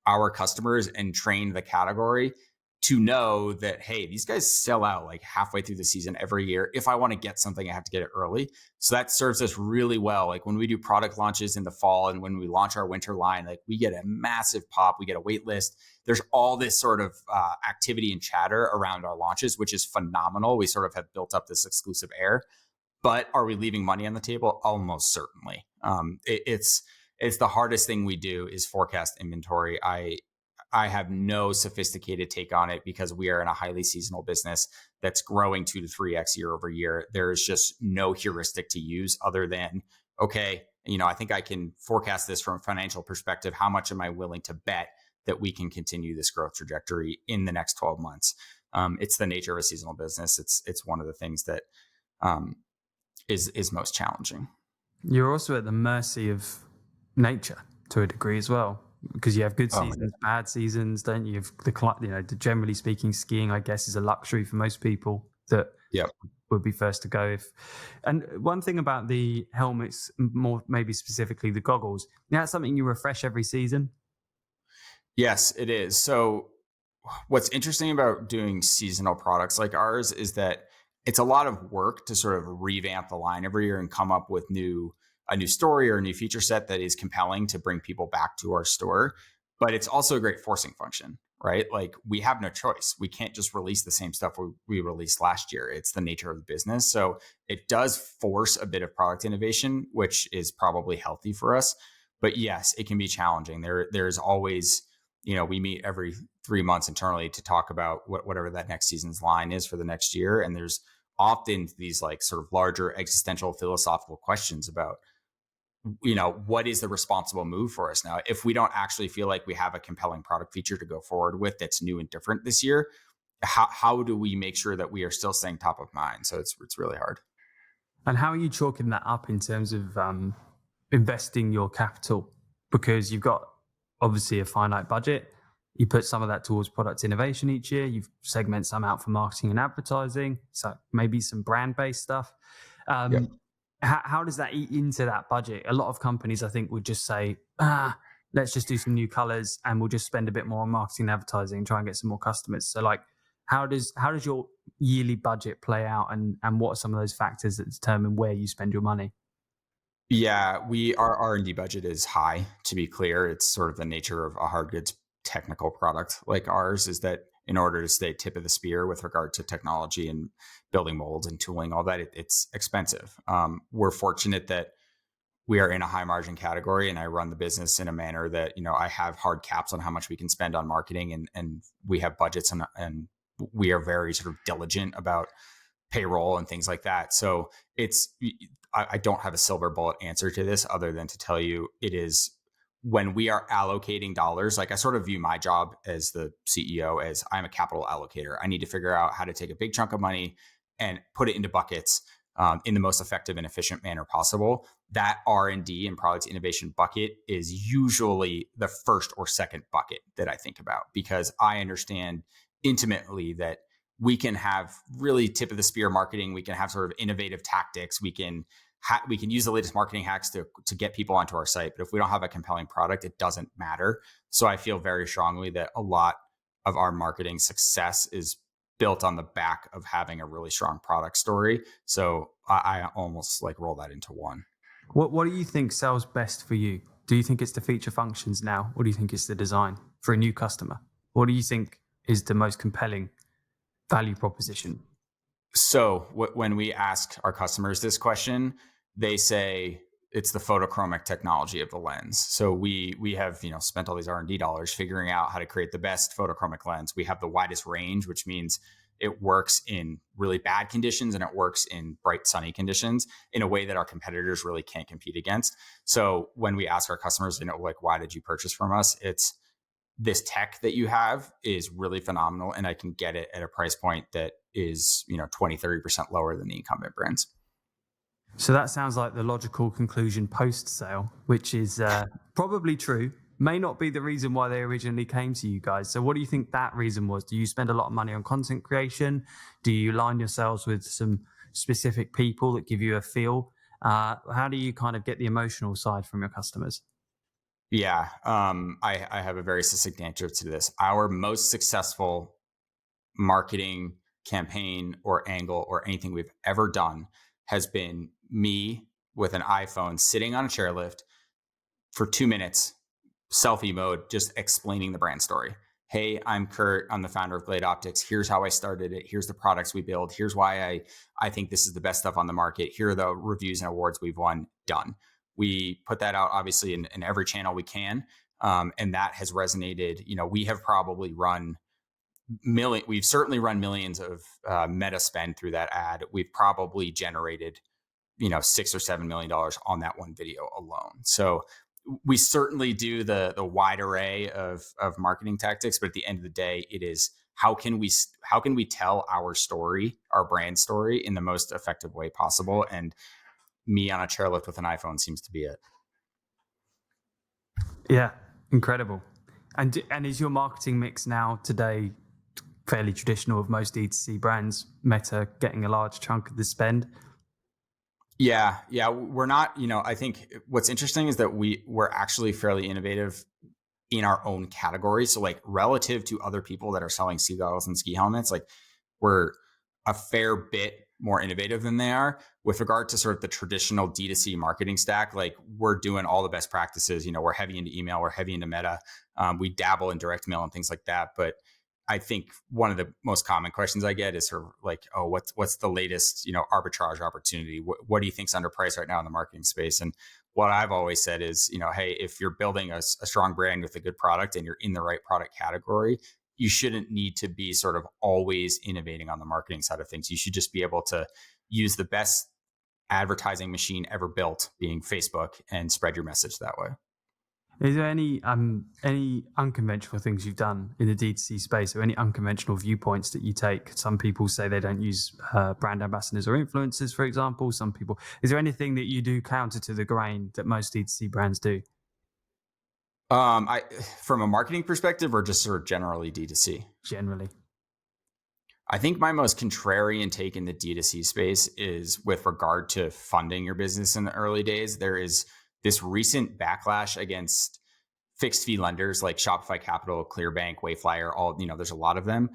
our customers and trained the category to know that, hey, these guys sell out like halfway through the season every year. If I want to get something, I have to get it early. So that serves us really well. Like when we do product launches in the fall and when we launch our winter line, like we get a massive pop, we get a wait list. There's all this sort of activity and chatter around our launches, which is phenomenal. We sort of have built up this exclusive air, but are we leaving money on the table? Almost certainly. It's the hardest thing we do is forecast inventory. I have no sophisticated take on it because we are in a highly seasonal business that's growing 2 to 3x year over year. There's just no heuristic to use other than, okay, I think I can forecast this from a financial perspective. How much am I willing to bet that we can continue this growth trajectory in the next 12 months? It's the nature of a seasonal business. It's one of the things that is most challenging. You're also at the mercy of nature to a degree as well, because you have good seasons, bad seasons, don't you? Generally speaking, skiing, I guess, is a luxury for most people that would be first to go. And one thing about the helmets, more maybe specifically the goggles, that's something you refresh every season. Yes, it is. So what's interesting about doing seasonal products like ours is that it's a lot of work to sort of revamp the line every year and come up with a new story or a new feature set that is compelling to bring people back to our store. But it's also a great forcing function, right? Like we have no choice. We can't just release the same stuff we released last year. It's the nature of the business. So it does force a bit of product innovation, which is probably healthy for us. But yes, it can be challenging. There's always, we meet every 3 months internally to talk about whatever that next season's line is for the next year. And there's often these like sort of larger existential philosophical questions about, what is the responsible move for us now? If we don't actually feel like we have a compelling product feature to go forward with that's new and different this year, how do we make sure that we are still staying top of mind? So it's really hard. And how are you chalking that up in terms of investing your capital? Because you've got obviously a finite budget. You put some of that towards product innovation each year. You segment some out for marketing and advertising. So maybe some brand-based stuff. How does that eat into that budget? A lot of companies, I think, would just say, let's just do some new colors and we'll just spend a bit more on marketing and advertising and try and get some more customers. So like, how does your yearly budget play out, and what are some of those factors that determine where you spend your money? Yeah, our R&D budget is high, to be clear. It's sort of the nature of a hard goods technical product like ours, is that in order to stay tip of the spear with regard to technology and building molds and tooling, all that, it's expensive. We're fortunate that we are in a high margin category, and I run the business in a manner that, I have hard caps on how much we can spend on marketing, and we have budgets, and we are very sort of diligent about payroll and things like that. So I don't have a silver bullet answer to this other than to tell you it is, when we are allocating dollars, like I sort of view my job as the CEO as I'm a capital allocator. I need to figure out how to take a big chunk of money and put it into buckets in the most effective and efficient manner possible. That R&D and product innovation bucket is usually the first or second bucket that I think about, because I understand intimately that we can have really tip of the spear marketing. We can have sort of innovative tactics. We can use the latest marketing hacks to get people onto our site. But if we don't have a compelling product, it doesn't matter. So I feel very strongly that a lot of our marketing success is built on the back of having a really strong product story. So I almost like roll that into one. What do you think sells best for you? Do you think it's the feature functions now, or do you think it's the design for a new customer? What do you think is the most compelling value proposition? So when we ask our customers this question, they say it's the photochromic technology of the lens. So we have spent all these R&D dollars figuring out how to create the best photochromic lens. We have the widest range, which means it works in really bad conditions and it works in bright sunny conditions in a way that our competitors really can't compete against. So when we ask our customers, like, why did you purchase from us? It's this tech that you have is really phenomenal, and I can get it at a price point that is 20-30% lower than the incumbent brands. So that sounds like the logical conclusion post sale, which is probably true. May not be the reason why they originally came to you guys. So what do you think that reason was? Do you spend a lot of money on content creation? Do you line yourselves with some specific people that give you a feel? How do you kind of get the emotional side from your customers? Yeah, I have a very succinct answer to this. Our most successful marketing campaign or angle or anything we've ever done has been me with an iPhone sitting on a chairlift for 2 minutes, selfie mode, just explaining the brand story. Hey, I'm Curt. I'm the founder of Glade Optics. Here's how I started it. Here's the products we build. Here's why I think this is the best stuff on the market. Here are the reviews and awards we've won. Done. We put that out obviously in every channel we can. And that has resonated. We have probably we've certainly run millions of meta spend through that ad. We've probably generated, $6 or $7 million on that one video alone. So we certainly do the wide array of marketing tactics, but at the end of the day, it is how can we tell our story, our brand story, in the most effective way possible? And me on a chairlift with an iPhone seems to be it. Yeah, incredible. And is your marketing mix now today fairly traditional of most D2C brands, Meta getting a large chunk of the spend? Yeah. We're not, I think what's interesting is that we're actually fairly innovative in our own category. So like relative to other people that are selling ski goggles and ski helmets, like we're a fair bit more innovative than they are with regard to sort of the traditional D2C marketing stack. Like we're doing all the best practices, we're heavy into email, we're heavy into Meta. We dabble in direct mail and things like that. But I think one of the most common questions I get is sort of like, oh, what's the latest, arbitrage opportunity? What do you think's underpriced right now in the marketing space? And what I've always said is, hey, if you're building a strong brand with a good product and you're in the right product category, you shouldn't need to be sort of always innovating on the marketing side of things. You should just be able to use the best advertising machine ever built, being Facebook, and spread your message that way. Is there any unconventional things you've done in the D2C space, or any unconventional viewpoints that you take? Some people say they don't use brand ambassadors or influencers, for example. Some people. Is there anything that you do counter to the grain that most D2C brands do? From a marketing perspective, or just sort of generally D2C? Generally. I think my most contrarian take in the D2C space is with regard to funding your business in the early days. There is this recent backlash against fixed fee lenders like Shopify Capital, Clearbank, Wayflyer, there's a lot of them.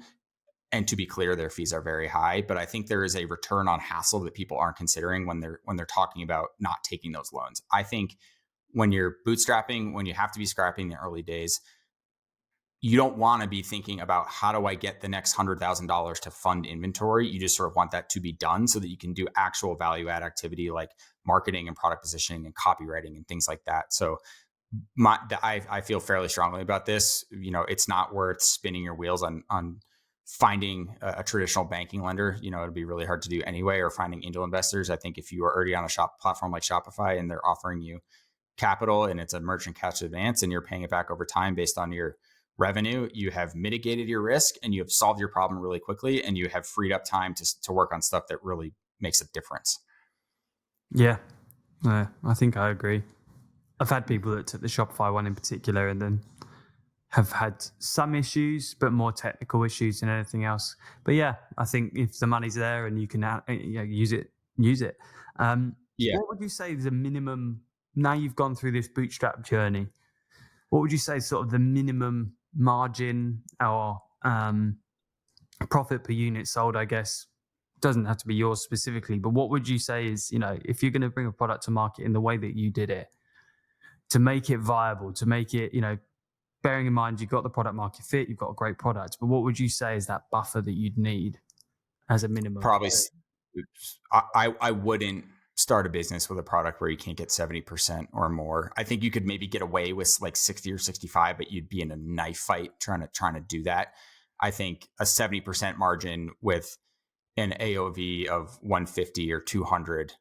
And to be clear, their fees are very high, but I think there is a return on hassle that people aren't considering when they're talking about not taking those loans. I think when you're bootstrapping, when you have to be scrapping in the early days, you don't want to be thinking about how do I get the next $100,000 to fund inventory. You just sort of want that to be done so that you can do actual value add activity like marketing and product positioning and copywriting and things like that. So I feel fairly strongly about this. It's not worth spinning your wheels on finding a traditional banking lender. It'd be really hard to do anyway, or finding angel investors. I think if you are already on a shop platform like Shopify and they're offering you capital and it's a merchant cash advance and you're paying it back over time based on your revenue, you have mitigated your risk and you have solved your problem really quickly, and you have freed up time to work on stuff that really makes a difference. Yeah, I think I agree. I've had people that took the Shopify one in particular and then have had some issues, but more technical issues than anything else. But yeah, I think if the money's there and you can use it, use it. What would you say is the minimum, now you've gone through this bootstrap journey, what would you say is sort of the minimum margin or profit per unit sold, I guess? Doesn't have to be yours specifically, but what would you say is, if you're going to bring a product to market in the way that you did it, to make it viable, to make it, bearing in mind you've got the product market fit, you've got a great product, but what would you say is that buffer that you'd need as a minimum? Probably, I wouldn't start a business with a product where you can't get 70% or more. I think you could maybe get away with like 60 or 65, but you'd be in a knife fight trying to do that. I think a 70% margin with an AOV of 150 or 200,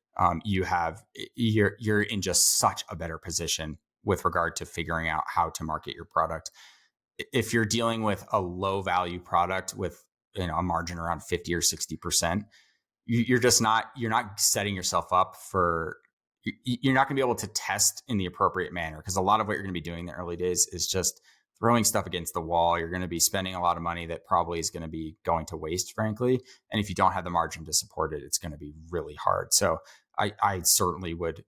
you're in just such a better position with regard to figuring out how to market your product. If you're dealing with a low value product with a margin around 50 or 60%, you're not setting yourself up for, you're not going to be able to test in the appropriate manner, because a lot of what you're going to be doing in the early days is just throwing stuff against the wall. You're going to be spending a lot of money that probably is going to be going to waste, frankly. And if you don't have the margin to support it, it's going to be really hard. So I certainly would,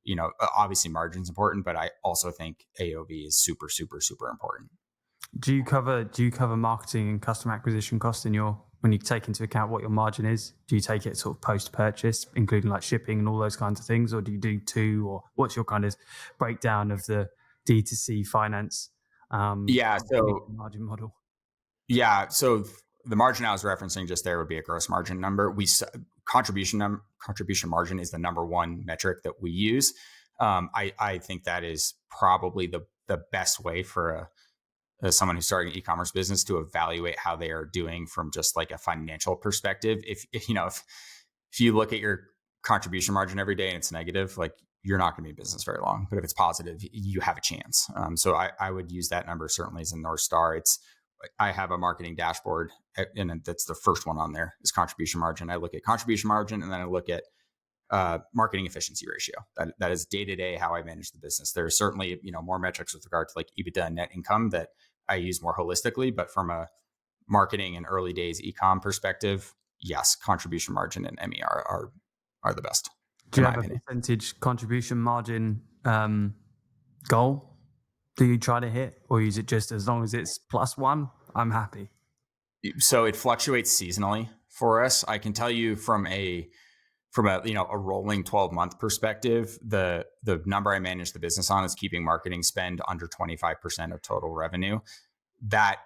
obviously margin's important, but I also think AOV is super, super, super important. Do you cover marketing and customer acquisition costs when you take into account what your margin is? Do you take it sort of post-purchase, including like shipping and all those kinds of things, or do you do two? Or what's your kind of breakdown of the D2C finance? Margin model. Yeah, so the margin I was referencing just there would be a gross margin number. Contribution margin is the number one metric that we use. I think that is probably the the best way for someone who's starting an e-commerce business to evaluate how they are doing from just like a financial perspective. If you look at your contribution margin every day and it's negative, like you're not going to be in business very long. But if it's positive, you have a chance. So I would use that number certainly as a North Star. I have a marketing dashboard, and that's the first one on there is contribution margin. I look at contribution margin, and then I look at marketing efficiency ratio. That is day to day how I manage the business. There are certainly more metrics with regard to like EBITDA and net income that I use more holistically, but from a marketing and early days ecom perspective, yes, contribution margin and MER are the best. Do you have a percentage contribution margin goal? Do you try to hit, or is it just as long as it's +1, I'm happy? So it fluctuates seasonally for us. I can tell you from a rolling 12-month perspective, the number I manage the business on is keeping marketing spend under 25% of total revenue. That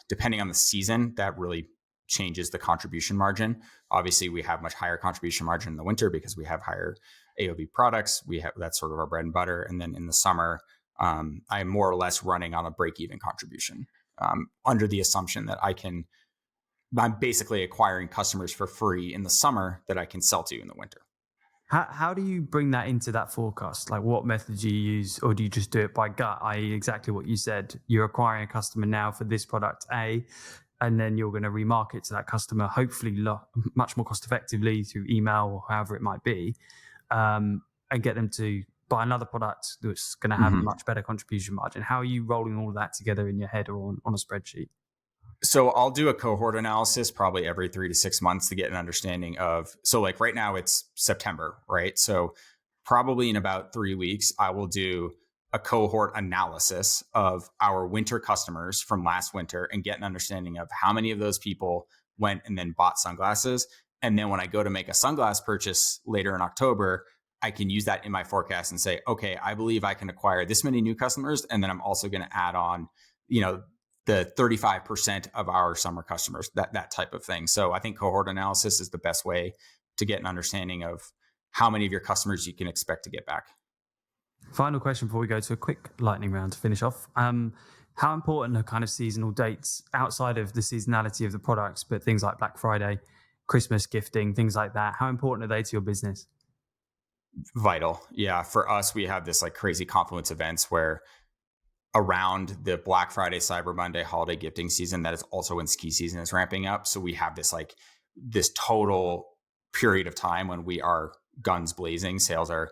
depending on the season, that really changes the contribution margin. Obviously, we have much higher contribution margin in the winter because we have higher AOV products. That's sort of our bread and butter. And then in the summer, I'm more or less running on a break-even contribution under the assumption that I'm basically acquiring customers for free in the summer that I can sell to in the winter. How do you bring that into that forecast? Like what method do you use, or do you just do it by gut, i.e. exactly what you said? You're acquiring a customer now for this product A, and then you're going to remarket to that customer, hopefully much more cost effectively through email or however it might be, and get them to buy another product that's going to have a much better contribution margin. How are you rolling all of that together in your head or on a spreadsheet? So I'll do a cohort analysis probably every 3 to 6 months to get an understanding of, so like right now it's September, right? So probably in about 3 weeks, I will do a cohort analysis of our winter customers from last winter and get an understanding of how many of those people went and then bought sunglasses. And then when I go to make a sunglass purchase later in October, I can use that in my forecast and say, okay, I believe I can acquire this many new customers. And then I'm also going to add on, the 35% of our summer customers, that type of thing. So I think cohort analysis is the best way to get an understanding of how many of your customers you can expect to get back. Final question before we go to a quick lightning round to finish off. How important are kind of seasonal dates outside of the seasonality of the products, but things like Black Friday, Christmas gifting, things like that? How important are they to your business? Vital. Yeah. For us, we have this like crazy confluence events where around the Black Friday, Cyber Monday, holiday gifting season, that is also when ski season is ramping up. So we have this total period of time when we are guns blazing. Sales are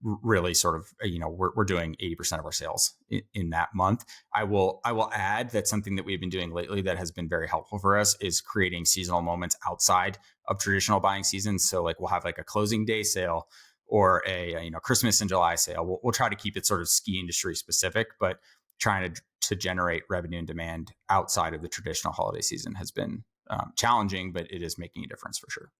really sort of, we're doing 80% of our sales in that month. I will add that something that we've been doing lately that has been very helpful for us is creating seasonal moments outside of traditional buying seasons. So like we'll have like a closing day sale or a Christmas in July sale. We'll try to keep it sort of ski industry specific, but trying to generate revenue and demand outside of the traditional holiday season has been challenging, but it is making a difference for sure.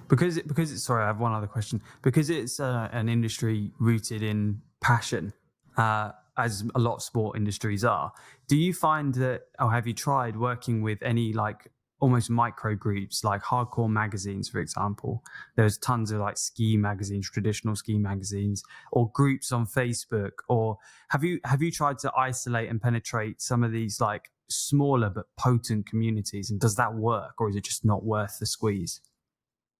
Because it's, sorry, I have one other question. Because it's an industry rooted in passion, as a lot of sport industries are. Do you find that, or have you tried working with any like almost micro groups like hardcore magazines, for example? There's tons of like ski magazines, traditional ski magazines, or groups on Facebook. Or have you tried to isolate and penetrate some of these like smaller but potent communities? And does that work, or is it just not worth the squeeze?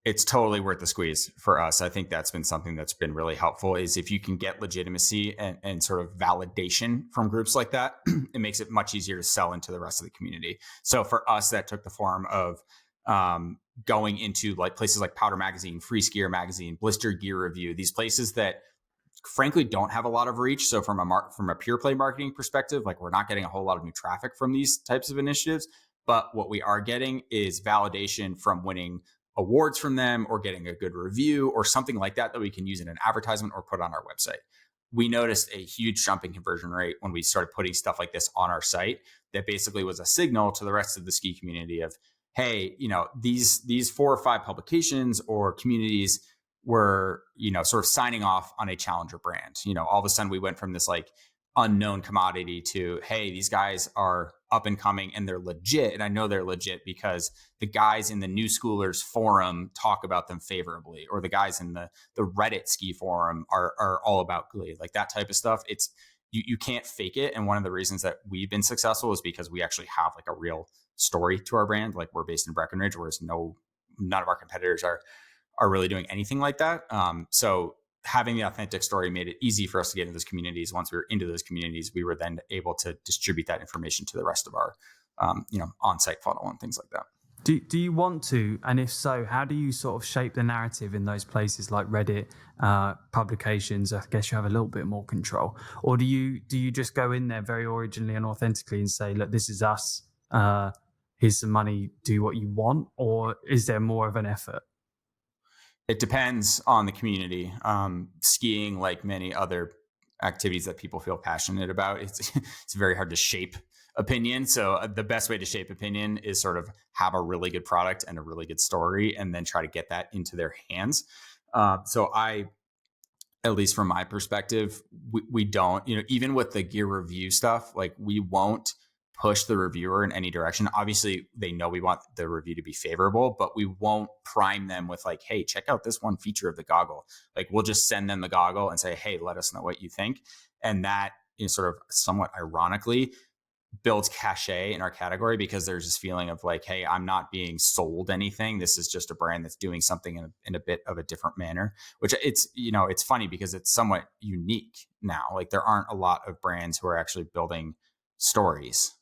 It's totally worth the squeeze for us. I think that's been something that's been really helpful is if you can get legitimacy and sort of validation from groups like that, it makes it much easier to sell into the rest of the community. So for us, that took the form of going into like places like Powder Magazine, Free Skier Magazine, Blister Gear Review, these places that frankly don't have a lot of reach. So from a pure play marketing perspective, like we're not getting a whole lot of new traffic from these types of initiatives, but what we are getting is validation from winning awards from them or getting a good review or something like that we can use in an advertisement or put on our website. We noticed a huge jump in conversion rate when we started putting stuff like this on our site. That basically was a signal to the rest of the ski community of, hey, these 4 or 5 publications or communities were, sort of signing off on a challenger brand. All of a sudden we went from this like unknown commodity to, hey, these guys are up and coming and they're legit. And I know they're legit because the guys in the new schoolers forum talk about them favorably, or the guys in the Reddit ski forum are all about Glade, like that type of stuff. It's, you can't fake it. And one of the reasons that we've been successful is because we actually have like a real story to our brand. Like we're based in Breckenridge, whereas none of our competitors are really doing anything like that. So having the authentic story made it easy for us to get into those communities. Once we were into those communities, we were then able to distribute that information to the rest of our, on-site funnel and things like that. Do you want to? And if so, how do you sort of shape the narrative in those places like Reddit, publications? I guess you have a little bit more control. Or do you just go in there very originally and authentically and say, look, this is us. Here's some money, do what you want? Or is there more of an effort? It depends on the community. Skiing, like many other activities that people feel passionate about, it's very hard to shape opinion. So the best way to shape opinion is sort of have a really good product and a really good story, and then try to get that into their hands. So at least from my perspective, we don't, even with the gear review stuff, like we won't push the reviewer in any direction. Obviously, they know we want the review to be favorable, but we won't prime them with like, hey, check out this one feature of the goggle. Like we'll just send them the goggle and say, hey, let us know what you think. And that is sort of somewhat ironically builds cachet in our category, because there's this feeling of like, hey, I'm not being sold anything. This is just a brand that's doing something in a bit of a different manner, which it's funny because it's somewhat unique now. Like there aren't a lot of brands who are actually building stories.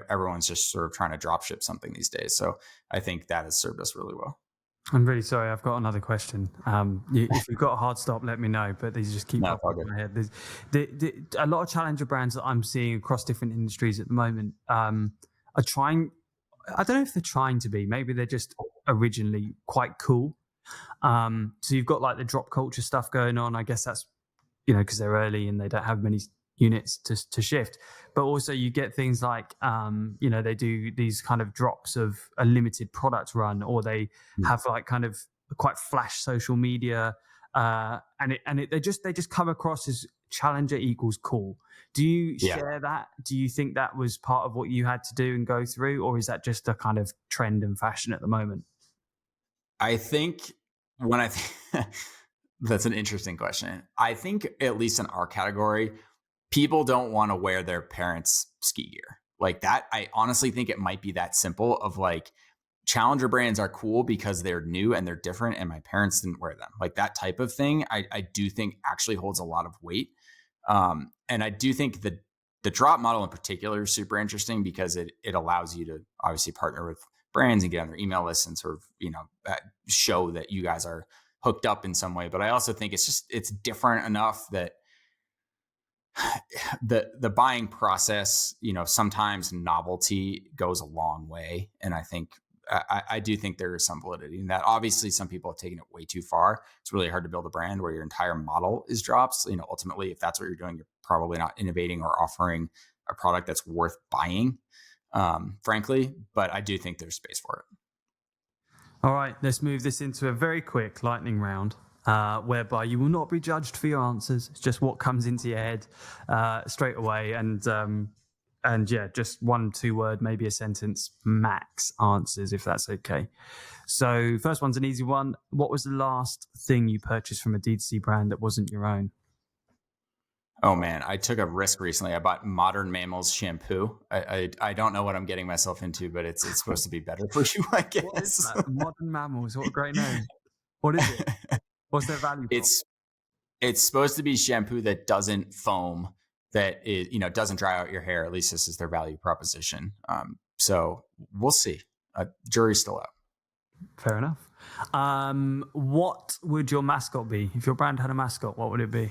Everyone's just sort of trying to drop ship something these days. So I think that has served us really well. I'm really sorry. I've got another question. If you've got a hard stop, let me know. But these just keep popping in my head. A lot of challenger brands that I'm seeing across different industries at the moment are trying. I don't know if they're trying to be. Maybe they're just originally quite cool. So you've got like the drop culture stuff going on. I guess that's because they're early and they don't have many units to shift. But also you get things like they do these kind of drops of a limited product run, or they have like kind of quite flash social media, they just come across as challenger equals cool. Do you share that? Do you think that was part of what you had to do and go through, or is that just a kind of trend and fashion at the moment? I think that's an interesting question. I think at least in our category, people don't want to wear their parents' ski gear like that. I honestly think it might be that simple of like, challenger brands are cool because they're new and they're different, and my parents didn't wear them. Like that type of thing, I do think actually holds a lot of weight. And I do think the drop model in particular is super interesting because it allows you to obviously partner with brands and get on their email list and sort of, show that you guys are hooked up in some way. But I also think it's different enough that the buying process, sometimes novelty goes a long way. And I think I do think there is some validity in that. Obviously, some people have taken it way too far. It's really hard to build a brand where your entire model is drops. Ultimately, if that's what you're doing, you're probably not innovating or offering a product that's worth buying, frankly. But I do think there's space for it. All right, let's move this into a very quick lightning round. Whereby you will not be judged for your answers. It's just what comes into your head straight away. And yeah, just 1-2 word, maybe a sentence max answers, if that's okay. So first one's an easy one. What was the last thing you purchased from a D2C brand that wasn't your own? Oh man, I took a risk recently. I bought Modern Mammals shampoo. I don't know what I'm getting myself into, but it's supposed to be better for you, I guess. What is that? Modern Mammals, what a great name. What is it? What's their value? It's supposed to be shampoo that doesn't foam, that is, doesn't dry out your hair. At least this is their value proposition. So we'll see. Jury's still out. Fair enough. What would your mascot be? If your brand had a mascot, what would it be?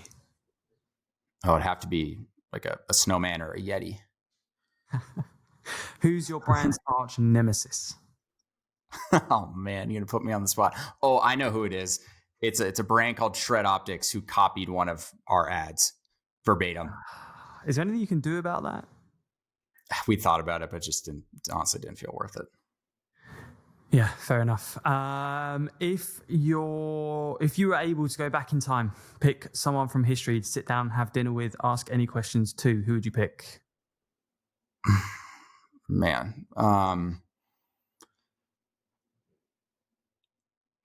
Oh, it'd have to be like a snowman or a Yeti. Who's your brand's arch nemesis? Oh man, you're gonna put me on the spot. Oh, I know who it is. It's a brand called Glade Optics who copied one of our ads verbatim. Is there anything you can do about that? We thought about it, but just honestly didn't feel worth it. Yeah, fair enough. If you were able to go back in time, pick someone from history to sit down, have dinner with, ask any questions to, who would you pick? Man,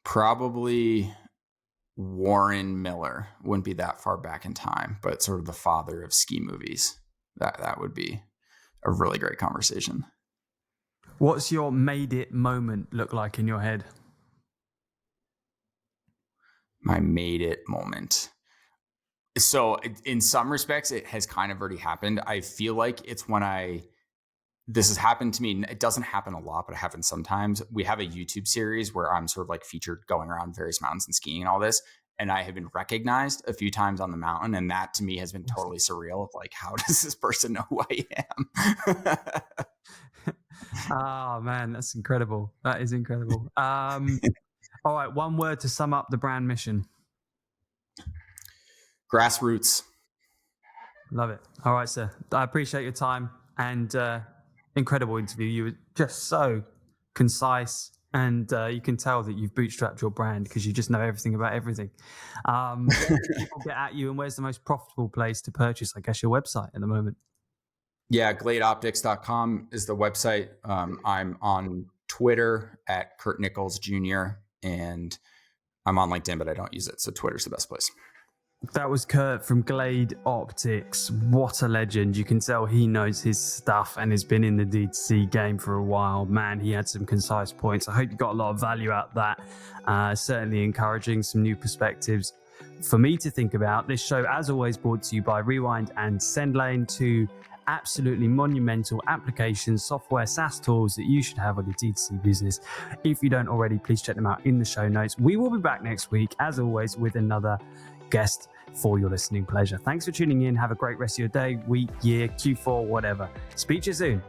probably Warren Miller. Wouldn't be that far back in time, but sort of the father of ski movies. That would be a really great conversation. What's your made it moment look like in your head? My made it moment. So in some respects, it has kind of already happened. I feel like it's when this has happened to me. It doesn't happen a lot, but it happens sometimes. We have a YouTube series where I'm sort of like featured going around various mountains and skiing and all this. And I have been recognized a few times on the mountain. And that to me has been totally surreal. Of like, how does this person know who I am? Oh man, that's incredible. That is incredible. All right, one word to sum up the brand mission. Grassroots. Love it. All right, sir. I appreciate your time and incredible interview. You were just so concise, and you can tell that you've bootstrapped your brand because you just know everything about everything. Where can people get at you, and where's the most profitable place to purchase, I guess, your website at the moment? Yeah, gladeoptics.com is the website. I'm on Twitter at Curt Nichols Jr. and I'm on LinkedIn, but I don't use it. So Twitter's the best place. That was Curt from Glade Optics. What a legend. You can tell he knows his stuff and has been in the D2C game for a while. Man, he had some concise points. I hope you got a lot of value out of that. Certainly encouraging some new perspectives for me to think about. This show, as always, brought to you by Rewind and SendLane, two absolutely monumental applications, software, SaaS tools that you should have on your D2C business. If you don't already, please check them out in the show notes. We will be back next week, as always, with another guest for your listening pleasure. Thanks for tuning in. Have a great rest of your day, week, year, Q4, whatever. Speak to you soon.